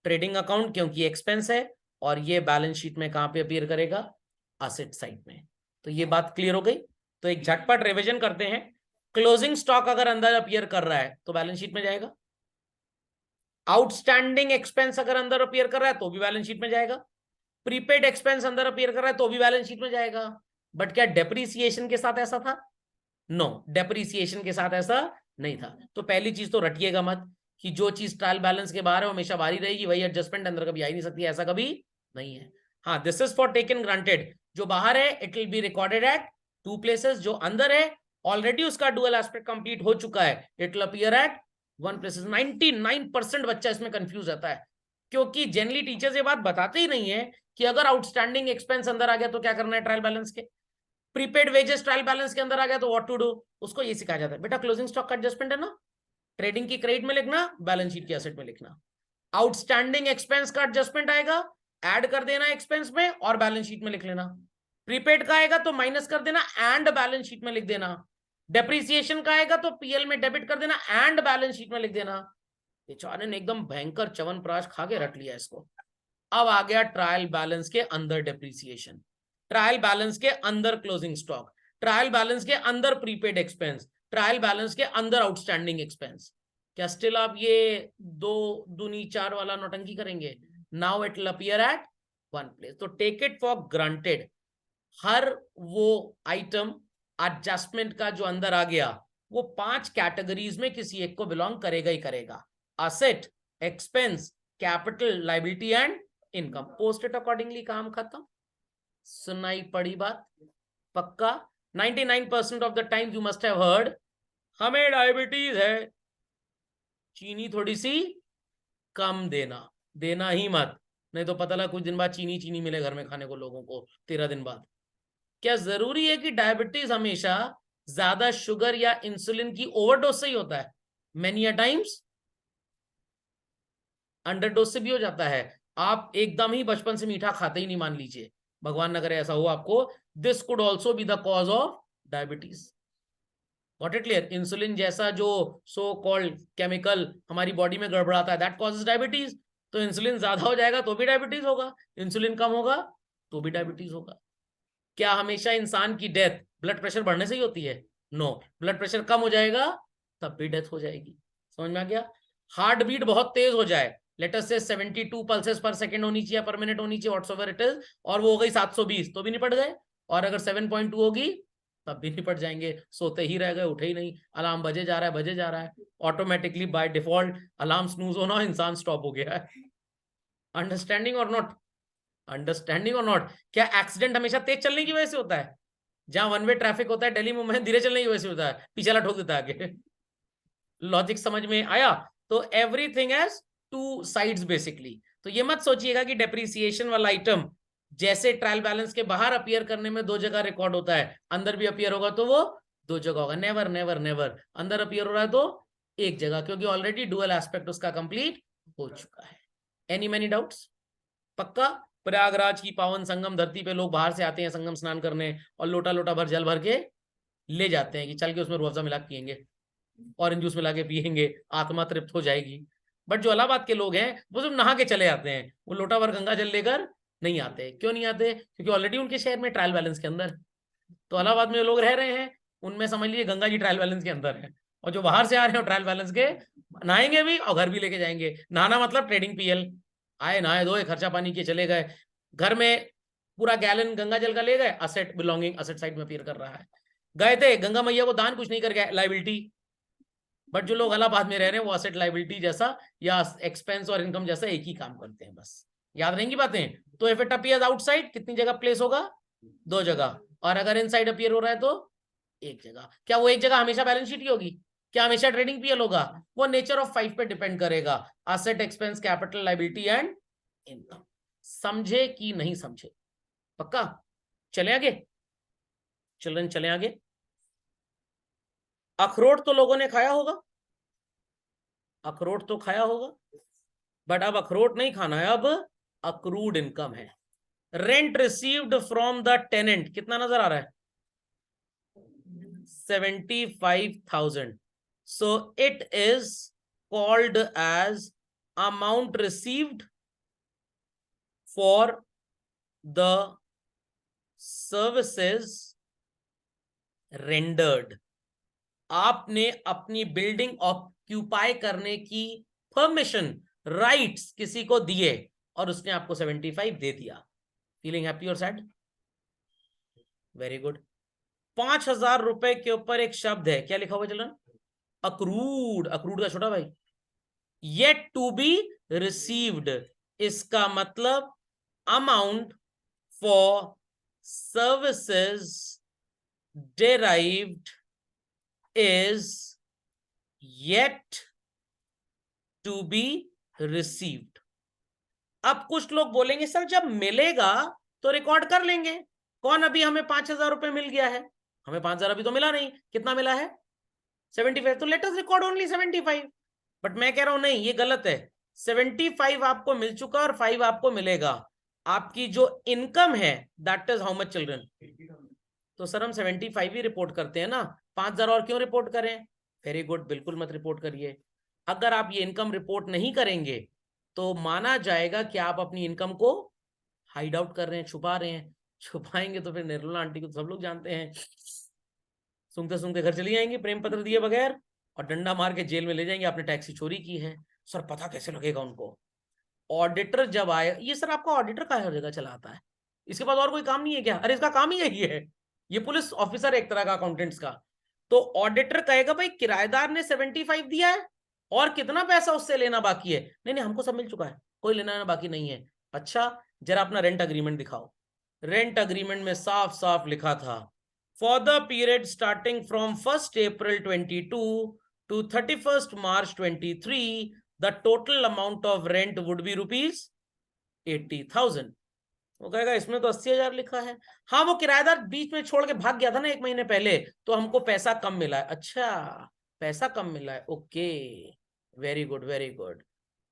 trading account क्योंकि एक्सपेंस है, और ये बैलेंस शीट में कहां पे अपीयर करेगा? असेट साइड में। तो ये बात क्लियर हो गई। तो एक झटपट रिवीजन करते हैं। क्लोजिंग स्टॉक अगर अंदर अपीयर कर रहा है तो बैलेंस शीट में जाएगा। आउटस्टैंडिंग एक्सपेंस अगर अंदर अपीयर कर रहा है तो भी बैलेंस शीट में जाएगा। प्रीपेड एक्सपेंस अंदर अपीयर कर रहा है तो भी बैलेंस शीट में जाएगा। बट क्या डेप्रीसिएशन के साथ ऐसा था? नो, डेप्रीसिएशन के साथ ऐसा नहीं था। तो पहली चीज तो रटिएगा मत कि जो चीज ट्रायल बैलेंस के बाहर है वो हमेशा बाहर ही रहेगी, वही एडजस्टमेंट अंदर कभी आ ही नहीं सकती, ऐसा कभी नहीं है। हाँ, this is for taken granted. जो बाहर है it will be recorded at 2 places, जो अंदर है ऑलरेडी उसका डुअल एस्पेक्ट कंप्लीट हो चुका है, it will appear eight 1 places. 99% बच्चा इसमें कंफ्यूज रहता है क्योंकि जनरली टीचर्स ये बात बताते ही नहीं है कि अगर आउटस्टैंडिंग एक्सपेंस अंदर आ गया तो क्या करना है ट्रायल बैलेंस के। प्रीपेड वेजेस ट्रायल बैलेंस के अंदर आ गया तो व्हाट टू डू, उसको ये सिखाया जाता है बेटा क्लोजिंग स्टॉक का एडजस्टमेंट है ना, ट्रेडिंग की क्रेडिट में लिखना, बैलेंस शीट की एसेट में लिखना। आउटस्टैंडिंग एक्सपेंस का एडजस्टमेंट आएगा, ऐड कर देना एक्सपेंस में और बैलेंस शीट में लिख लेना। प्रीपेड का आएगा तो माइनस कर देना एंड बैलेंस शीट में लिख देना। डेप्रीसिएशन का आएगा तो पीएल में डेबिट कर देना एंड बैलेंस शीट में लिख देना। बेचारे ने एकदम भयंकर च्यवनप्राश खा के रट लिया इसको। अब आ गया ट्रायल बैलेंस के अंदर डेप्रीसिएशन, ट्रायल बैलेंस के अंदर क्लोजिंग स्टॉक, ट्रायल बैलेंस के अंदर प्रीपेड एक्सपेंस, ट्रायल बैलेंस के अंदर आउटस्टैंडिंग एक्सपेंस। क्या स्टिल आप ये 2 दूनी 4 वाला नौटंकी करेंगे? Now it will appear eight 1 place. तो टेक इट फॉर ग्रांटेड, हर वो आइटम एडजस्टमेंट का जो अंदर आ गया वो 5 कैटेगरीज में किसी एक को बिलोंग करेगा ही करेगा। Asset, expense, capital, liability and income. Post it accordingly, काम खत्म। सुनाई पड़ी बात? पक्का? 99% of the time you must have heard हमें डायबिटीज है, चीनी थोड़ी सी कम देना। देना ही मत, नहीं तो पता लगा कुछ दिन बाद चीनी चीनी मिले घर में खाने को लोगों को 13 दिन बाद। क्या जरूरी है कि डायबिटीज हमेशा ज्यादा शुगर या इंसुलिन की ओवरडोज से ही होता है? मेनी अ टाइम्स अंडरडोज से भी हो जाता है। आप एकदम ही बचपन से मीठा खाते ही नहीं, मान लीजिए, भगवान न करे ऐसा हो आपको, this could also be the cause of diabetes. Got it clear? Insulin जैसा जो सो कॉल्ड केमिकल हमारी बॉडी में गड़बड़ाता है दैट कॉजेज डायबिटीज। तो इंसुलिन ज्यादा हो जाएगा तो भी डायबिटीज होगा, इंसुलिन कम होगा तो भी डायबिटीज होगा। क्या हमेशा इंसान की डेथ ब्लड प्रेशर बढ़ने से ही होती है? नो, ब्लड प्रेशर कम हो जाएगा तब भी डेथ हो जाएगी। समझ में आ गया? हार्ट बीट बहुत तेज हो जाए, लेट अस से 72 पल्सेस पर सेकंड होनी चाहिए, पर मिनट होनी चाहिए, व्हाटसोएवर इट इज, और वो हो गई 720 तो भी निपट गए। और अगर 7.2 होगी तब भी निपट जाएंगे, सोते ही रह गए, उठे ही नहीं, अलार्म बजे जा रहा है बजे जा रहा है, automatically by default alarm snooze होना, इंसान स्टॉप हो गया है। अंडरस्टैंडिंग और नॉट? अंडरस्टैंडिंग और नॉट? क्या एक्सीडेंट हमेशा तेज चलने की वजह से होता है? जहां वन वे ट्रैफिक होता है दिल्ली मुंबई, धीरे चलने की वजह से होता है, पीछे ठोक देता है आगे। लॉजिक समझ में आया? तो एवरीथिंग हैज 2 साइड्स बेसिकली। तो ये मत सोचिएगा कि डेप्रीसिएशन वाला आइटम जैसे ट्रायल बैलेंस के बाहर अपीयर करने में 2 जगह रिकॉर्ड होता है, अंदर भी अपीयर होगा तो वो 2 जगह होगा। नेवर नेवर नेवर, अंदर अपीयर हो रहा है तो 1 जगह, क्योंकि ऑलरेडी डुअल एस्पेक्ट उसका कंप्लीट हो चुका है। Any many doubts? पक्का? प्रयागराज की पावन संगम धरती पे लोग बाहर से आते हैं संगम स्नान करने और लोटा लोटा भर जल भर के ले जाते हैं कि चल के उसमें रूह अफ़ज़ा मिला के पियेंगे, ऑरेंज जूस मिला के पियेंगे, आत्मा तृप्त हो जाएगी। बट जो इलाहाबाद के लोग हैं वो सिर्फ नहा के चले आते हैं, वो लोटा भर गंगा जल लेकर नहीं आते। क्यों नहीं आते? क्योंकि ऑलरेडी उनके शहर में ट्रायल बैलेंस के अंदर, तो इलाहाबाद में लोग रह रहे हैं उनमें समझ लीजिए गंगा जी ट्रायल बैलेंस के अंदर है, और जो बाहर से आ रहे हैं ट्रायल बैलेंस के नहाएंगे भी और घर भी लेके जाएंगे। नहाना मतलब ट्रेडिंग पीएल, आए नहाए धोए खर्चा पानी के चले गए। घर में पूरा गैलन गंगा जल का ले गए, असेट बिलोंगिंग असेट साइड में अपीयर कर रहा है। गए थे गंगा मैया को दान, कुछ नहीं कर गए, लाइबिलिटी। बट जो लोग इलाहाबाद में रह रहे हैं वो असेट लाइबिलिटी जैसा या एक्सपेंस और इनकम जैसा एक ही काम करते हैं, बस याद रहेंगी बातें। तो इफ इट अपीयर्स आउटसाइड कितनी जगह प्लेस होगा, 2 जगह, और अगर इनसाइड अपीयर हो रहा है तो 1 जगह। क्या वो 1 जगह हमेशा बैलेंस शीट ही होगी, क्या हमेशा ट्रेडिंग पीएल होगा? वो नेचर ऑफ 5 पे डिपेंड करेगा, asset, expense, capital, liability and income. समझे कि नहीं समझे? पक्का? चले आगे चिल्ड्रन, चले आगे। अखरोट तो लोगों ने खाया होगा, अखरोट तो खाया होगा, बट अब अखरोट नहीं खाना है, अब अक्रूड इनकम है। Rent received from the tenant, कितना नजर आ रहा है? 75,000. So it is called as amount received for the services rendered. आपने अपनी बिल्डिंग ऑक्यूपाई करने की परमिशन, राइट्स किसी को दिए और उसने आपको 75 दे दिया। फीलिंग हैप्पी और सैड? Very good. 5,000 रुपए के ऊपर एक शब्द है, क्या लिखा हुआ चलन? अक्रूड। अक्रूड का छोटा भाई येट टू बी रिसीव्ड, इसका मतलब amount for services derived is yet to be received. अब कुछ लोग बोलेंगे सर जब मिलेगा तो रिकॉर्ड कर लेंगे, कौन अभी हमें 5,000 रुपए मिल गया है, हमें 5,000 अभी तो मिला नहीं, कितना मिला है? 75, तो let us record only 75। But मैं कह रहा हूं नहीं, ये गलत है। 75 आपको मिल चुका और 5 आपको मिलेगा। आपकी जो इनकम है that is how much children? तो सर हम 75 ही रिपोर्ट करते हैं ना, 5,000 और क्यों रिपोर्ट करें? वेरी गुड, बिल्कुल मत रिपोर्ट करिए। अगर आप ये इनकम रिपोर्ट नहीं करेंगे तो माना जाएगा कि आप अपनी इनकम को हाइड आउट कर रहे हैं, छुपा रहे हैं। छुपाएंगे तो फिर निर्मला आंटी को सब लोग जानते हैं, सूंघते सूंघते घर चली जाएंगी प्रेम पत्र दिए बगैर और डंडा मार के जेल में ले जाएंगे, आपने टैक्सी चोरी की है। सर पता कैसे लगेगा उनको? ऑडिटर जब आए, ये सर आपका ऑडिटर का हर जगह चलाता है, इसके पास और कोई काम नहीं है क्या? अरे इसका काम ही यही है, ये पुलिस ऑफिसर है एक तरह का अकाउंटेंट्स का। तो ऑडिटर कहेगा भाई किराएदार ने 75 दिया है और कितना पैसा उससे लेना बाकी है? नहीं नहीं हमको सब मिल चुका है, कोई लेना बाकी नहीं है। अच्छा जरा अपना रेंट अग्रीमेंट दिखाओ। रेंट अग्रीमेंट में साफ साफ लिखा था for the period starting from 1st April 22 to 31st March 23 the total amount of rent would be rupees 80,000। वो कहेगा इसमें तो 80,000 लिखा है। हाँ वो किराएदार बीच में छोड़ के भाग गया था ना 1 महीने पहले, तो हमको पैसा कम मिला है। अच्छा पैसा कम मिला है, okay very good very good.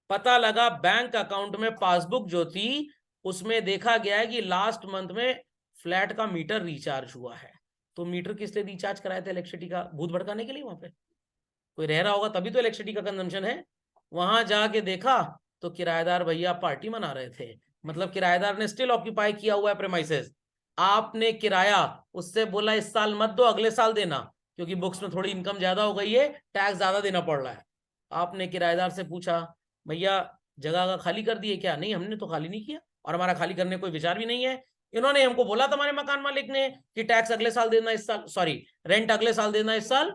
पता लगा बैंक अकाउंट में पासबुक जो थी उसमें देखा गया है कि लास्ट मंथ में फ्लैट का मीटर रिचार्ज हुआ है। तो मीटर किस लिए रिचार्ज कराए थे? इलेक्ट्रिसिटी का भूत भड़काने के लिए। वहां पे कोई रह रहा होगा तभी तो इलेक्ट्रिसिटी का कंजम्पशन है। वहां जाके देखा तो किराएदार भैया पार्टी मना रहे थे, मतलब किराएदार ने स्टिल ऑक्यूपाई किया हुआ है प्रेमाइसेस। आपने किराया उससे बोला इस साल मत दो अगले साल देना, क्योंकि बुक्स में थोड़ी इनकम ज्यादा हो गई है, टैक्स ज्यादा देना पड़ रहा है। आपने किराएदार से पूछा भैया जगह का खाली कर दिए क्या? नहीं हमने तो खाली नहीं किया और हमारा खाली करने कोई विचार भी नहीं है। इन्होंने हमको बोला तुम्हारे मकान मालिक ने कि टैक्स अगले साल देना इस साल, सॉरी रेंट अगले साल देना इस साल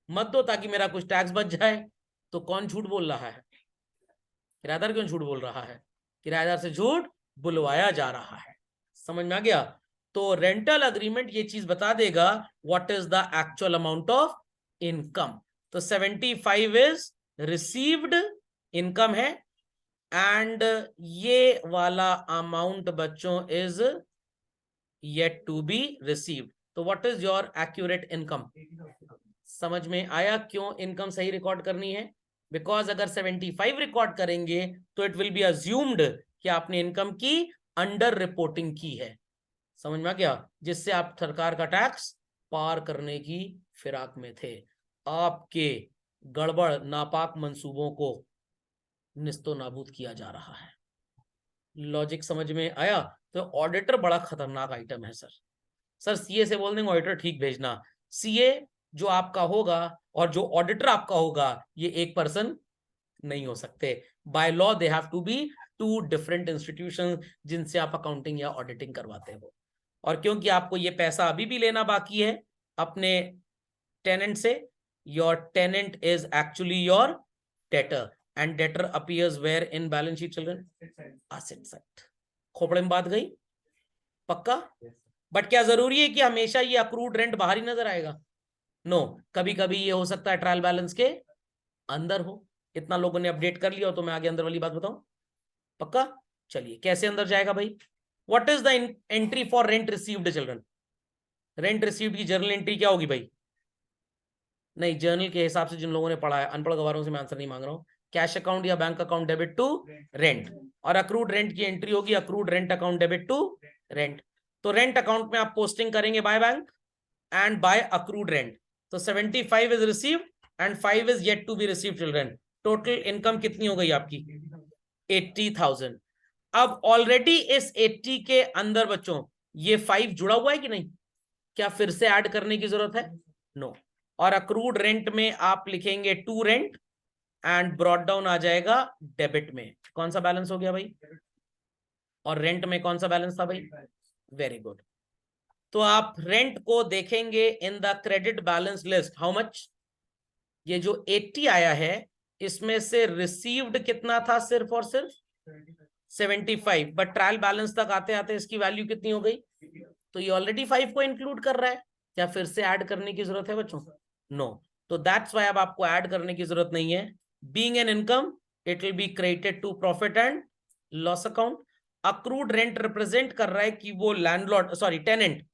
मत दो ताकि मेरा कुछ टैक्स बच जाए। तो कौन झूठ बोल रहा है? किराएदार क्यों झूठ बोल रहा है? किराएदार से झूठ बुलवाया जा रहा है। समझ में आ गया? तो रेंटल अग्रीमेंट ये चीज बता देगा what is the actual amount of income. तो 75 इज रिसीव्ड इनकम है एंड ये वाला अमाउंट बच्चों is yet to be received. तो what is your accurate income? समझ में आया क्यों इनकम सही रिकॉर्ड करनी है? बिकॉज अगर 75 रिकॉर्ड करेंगे तो इट विल बी अज्यूम्ड कि आपने इनकम की अंडर रिपोर्टिंग की है। समझ में आ गया? जिससे आप सरकार का टैक्स पार करने की फिराक में थे। आपके गड़बड़ नापाक मंसूबों को निस्तो नाबूद किया जा रहा है। लॉजिक समझ में आया? तो ऑडिटर बड़ा खतरनाक आइटम है सर सीए से बोल देंगे ऑडिटर ठीक भेजना। सीए जो आपका होगा और जो ऑडिटर आपका होगा ये एक पर्सन नहीं हो सकते। By law they have to be two different institution जिनसे आप अकाउंटिंग या ऑडिटिंग करवाते हो। और क्योंकि आपको ये पैसा अभी भी लेना बाकी है अपने टेनेंट से, your tenant is actually your debtor and debtor appears where in balance sheet children? Asset side. खोपड़े में बात गई? पक्का? बट क्या जरूरी है कि हमेशा ये अक्रूड रेंट बाहर ही नजर आएगा? नो, कभी कभी ये हो सकता है ट्रायल बैलेंस के अंदर हो। इतना लोगों ने अपडेट कर लिया हो तो मैं आगे अंदर वाली बात बताऊं? पक्का? चलिए, कैसे अंदर जाएगा भाई? What is the entry for rent received children? Rent received की जर्नल एंट्री क्या होगी भाई? नहीं, जर्नल के हिसाब से जिन लोगों ने पढ़ा है, अनपढ़ गवारों से मैं आंसर नहीं मांग रहा हूं। कैश अकाउंट या bank account debit to rent, और अक्रूड रेंट की एंट्री होगी accrued rent account debit to rent. तो रेंट अकाउंट में आप पोस्टिंग करेंगे by bank and by accrued rent. तो 75 is received and 5 is yet to be received children. Total income कितनी हो गई आपकी? 80,000। अब ऑलरेडी इस 80 के अंदर बच्चों ये 5 जुड़ा हुआ है कि नहीं? क्या फिर से ऐड करने की जरूरत है? नो। और अक्रूड रेंट में आप लिखेंगे to rent and brought down आ जाएगा डेबिट में। कौन सा बैलेंस हो गया भाई? और रेंट में कौन सा बैलेंस था भाई? Very good. तो आप रेंट को देखेंगे in the credit balance list. How much? ये जो 80 आया है इसमें से रिसीव्ड कितना था? सिर्फ और सिर्फ 75। बट ट्रायल बैलेंस तक आते आते इसकी वैल्यू कितनी हो गई? तो ये ऑलरेडी 5 को इंक्लूड कर रहा है। क्या फिर से ऐड करने की जरूरत है बच्चों? नो। तो दैट्स व्हाई अब आपको ऐड करने की जरूरत नहीं है। Being an income it will be credited to profit and loss account. Accrued rent represent कर रहा है कि वो लैंडलॉर्ड सॉरी टेनेंट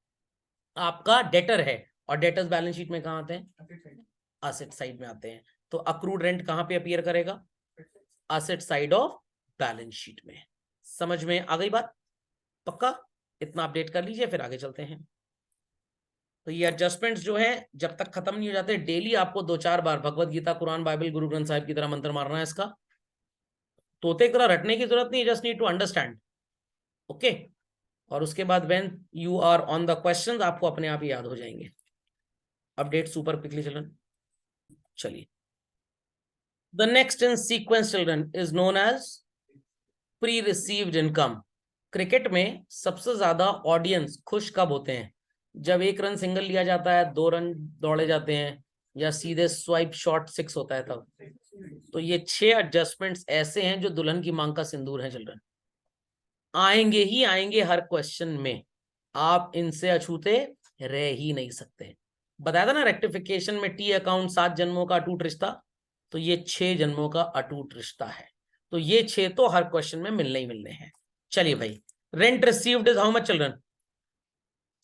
आपका डेटर है, और डेटर्स बैलेंस शीट में कहां आते हैं? एसेट साइड में आते हैं। तो अक्रूड रेंट कहां पे अपीयर करेगा? Asset side of balance sheet में। समझ में आ गई बात? पक्का? इतना अपडेट कर लीजिए, फिर आगे चलते हैं। तो ये एडजस्टमेंट्स जो हैं जब तक खत्म नहीं हो जाते, डेली आपको 2-4 बार भगवत गीता, कुरान, बाइबल, गुरु ग्रंथ साहिब की तरह मंत्र मारना है। इसका तोते की तरह रटने की जरूरत नहीं, just need to understand. Okay? और उसके बाद when you are on the questions आपको अपने आप ही याद हो जाएंगे। Update super quickly children. चलिए, the next in sequence children is known as pre received income. Cricket में सबसे ज्यादा ऑडियंस खुश कब होते हैं? जब 1 रन सिंगल लिया जाता है, 2 रन दौड़े जाते हैं, या सीधे स्वाइप शॉट 6 होता है तब। तो ये 6 एडजस्टमेंट्स ऐसे हैं जो दुल्हन की मांग का सिंदूर है चिल्ड्रन। आएंगे ही आएंगे हर क्वेश्चन में, आप इनसे अछूते रह ही नहीं सकते। बताया था ना रेक्टिफिकेशन में टी अकाउंट 7 जन्मों का अटूट रिश्ता, तो ये 6 जन्मों का अटूट रिश्ता है। तो ये 6 तो हर क्वेश्चन में मिलने ही मिलने हैं। चलिए भाई, rent received is how much children?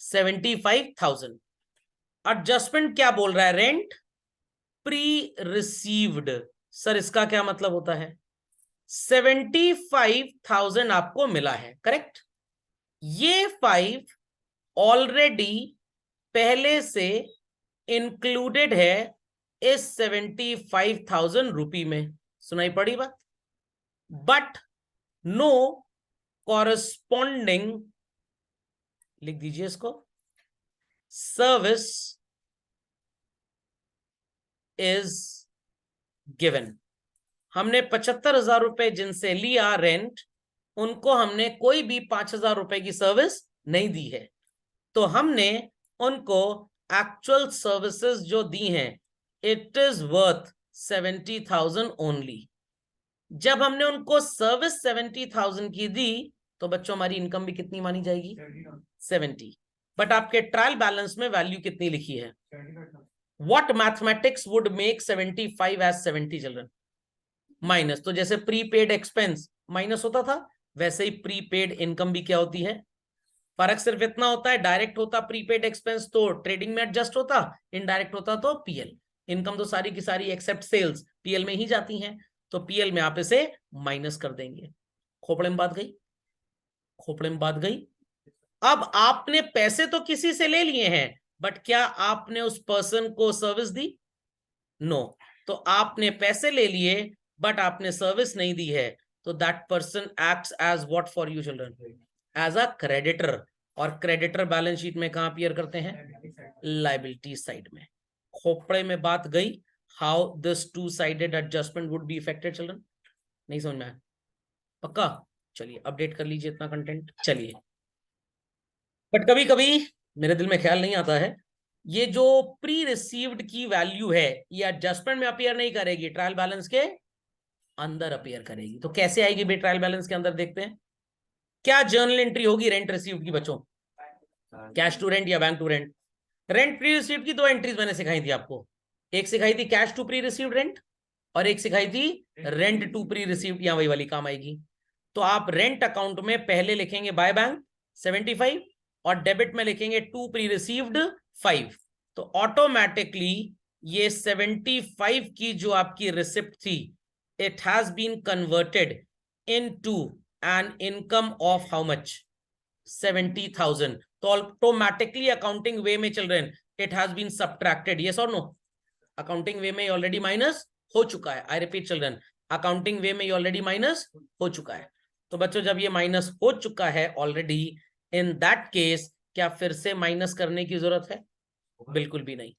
75,000। Adjustment क्या बोल रहा है? Rent pre received. सर इसका क्या मतलब होता है? 75,000 आपको मिला है, करेक्ट? ये 5 ऑलरेडी पहले से इंक्लूडेड है इस 75,000 रुपी में। सुनाई पड़ी बात? बट नो कॉरस्पॉन्डिंग, लिख दीजिए इसको, सर्विस इज गिवन। हमने 75,000 रुपए जिनसे लिया रेंट, उनको हमने कोई भी 5,000 रुपए की सर्विस नहीं दी है। तो हमने उनको एक्चुअल सर्विसेज जो दी हैं, इट इज वर्थ 70,000 ओनली। जब हमने उनको सर्विस 70,000 की दी तो बच्चों हमारी इनकम भी कितनी मानी जाएगी? 70। बट आपके ट्रायल बैलेंस में वैल्यू कितनी लिखी है? What mathematics would make 75 as 70 children? Minus. तो जैसे प्रीपेड एक्सपेंस माइनस होता था, वैसे ही प्रीपेड इनकम भी क्या होती है? फर्क सिर्फ इतना होता है, डायरेक्ट होता प्रीपेड एक्सपेंस तो ट्रेडिंग में एडजस्ट होता, इनडायरेक्ट होता तो पीएल। इनकम तो सारी की सारी एक्सेप्ट सेल्स पीएल में ही जाती हैं, तो पीएल में आप इसे माइनस कर देंगे। खोपड़े में बात गई? खोपड़े में बात गई? अब आपने पैसे तो किसी से ले लिए हैं, बट क्या आपने उस पर्सन को सर्विस दी? नो। तो आपने पैसे ले लिए बट आपने सर्विस नहीं दी है, तो that person acts as what for you children? As a creditor. और क्रेडिटर बैलेंस शीट में कहां अपीयर करते हैं? लायबिलिटी साइड में। खोपड़े में बात गई? How this two sided adjustment would be affected children? नहीं समझ में आया? पक्का? चलिए अपडेट कर लीजिए इतना कंटेंट। चलिए, बट कभी कभी मेरे दिल में ख्याल नहीं आता है, ये जो प्री रिसीव्ड की वैल्यू है ये एडजस्टमेंट में अपीयर नहीं करेगी, ट्रायल बैलेंस के अंदर अपीयर करेगी। तो कैसे आएगी बे ट्रायल बैलेंस के अंदर? देखते हैं क्या जर्नल एंट्री होगी रेंट रिसीव्ड की बच्चों, कैश टू रेंट या bank to rent? Rent pre received की दो एंट्रीज मैंने सिखाई थी आपको, एक सिखाई थी cash to pre received rent और एक सिखाई थी रेंट टू प्री रिसीव्ड, या वही वाली काम आएगी। तो आप रेंट अकाउंट में पहले लिखेंगे बाय बैंक 75 और डेबिट में लिखेंगे टू प्री रिसीव्ड 5। तो ऑटोमेटिकली ये 75 की जो आपकी रिसिप्ट थी, it has been converted into an income of how much? 70,000। तो ऑटोमेटिकली अकाउंटिंग वे में children it has been subtracted, yes और नो? अकाउंटिंग वे में ऑलरेडी माइनस हो चुका है। I repeat children, accounting way में ऑलरेडी माइनस हो चुका है। तो बच्चों जब ये माइनस हो चुका है ऑलरेडी, इन दैट केस क्या फिर से माइनस करने की जरूरत है? बिल्कुल भी नहीं।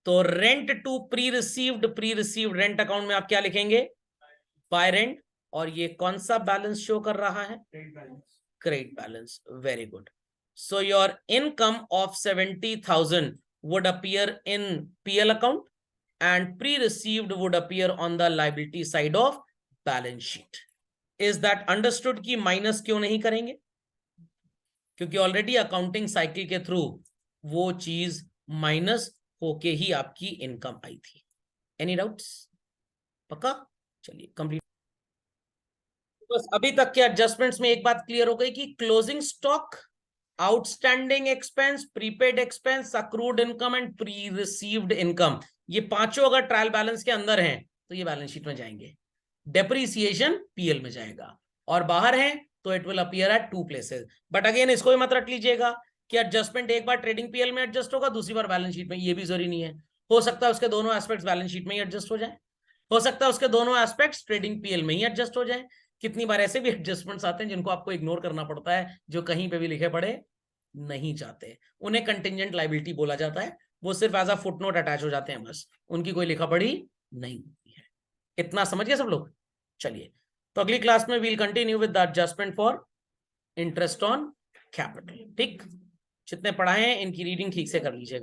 तो rent to pre received rent account में आप क्या लिखेंगे? By rent. और ये कौन सा बैलेंस शो कर रहा है? Credit balance. Very good. So your income of 70,000 would appear in PL account and pre-received would appear on the liability side of balance sheet. Is that understood कि minus क्यों नहीं करेंगे? क्योंकि ऑलरेडी अकाउंटिंग साइकिल के through वो चीज minus होके ही आपकी इनकम आई थी। Any doubts? पक्का? चलिए कंप्लीट। बस अभी तक के एडजस्टमेंट्स में एक बात क्लियर हो गई कि closing stock, outstanding expense, prepaid expense, accrued income and pre received income, ये पांचों अगर ट्रायल बैलेंस के अंदर हैं तो ये बैलेंस शीट में जाएंगे। डेप्रीसिएशन पीएल में जाएगा, और बाहर है तो it will appear at two places. But again इसको भी मत रट लीजिएगा कि एडजस्टमेंट एक बार ट्रेडिंग पीएल में एडजस्ट होगा, दूसरी बार बैलेंस शीट में, ये भी जरूरी नहीं है। हो सकता है उसके दोनों एस्पेक्ट्स बैलेंस शीट में ही एडजस्ट हो जाए, हो सकता है उसके दोनों एस्पेक्ट्स ट्रेडिंग पीएल में ही एडजस्ट हो जाए। कितनी बार ऐसे भी एडजस्टमेंट्स आते हैं जिनको आपको इग्नोर करना पड़ता है, जो कहीं पे भी लिखे पड़े नहीं जाते, उन्हें कंटिंजेंट लायबिलिटी बोला जाता है। वो सिर्फ एज अ फुटनोट अटैच हो जाते हैं, बस उनकी कोई लिखा पढ़ी नहीं होती है। इतना समझ गए सब लोग? चलिए, तो अगली क्लास में we'll continue with the adjustment for interest on capital. ठीक, जितने पढ़ाए हैं इनकी रीडिंग ठीक से कर लीजिएगा।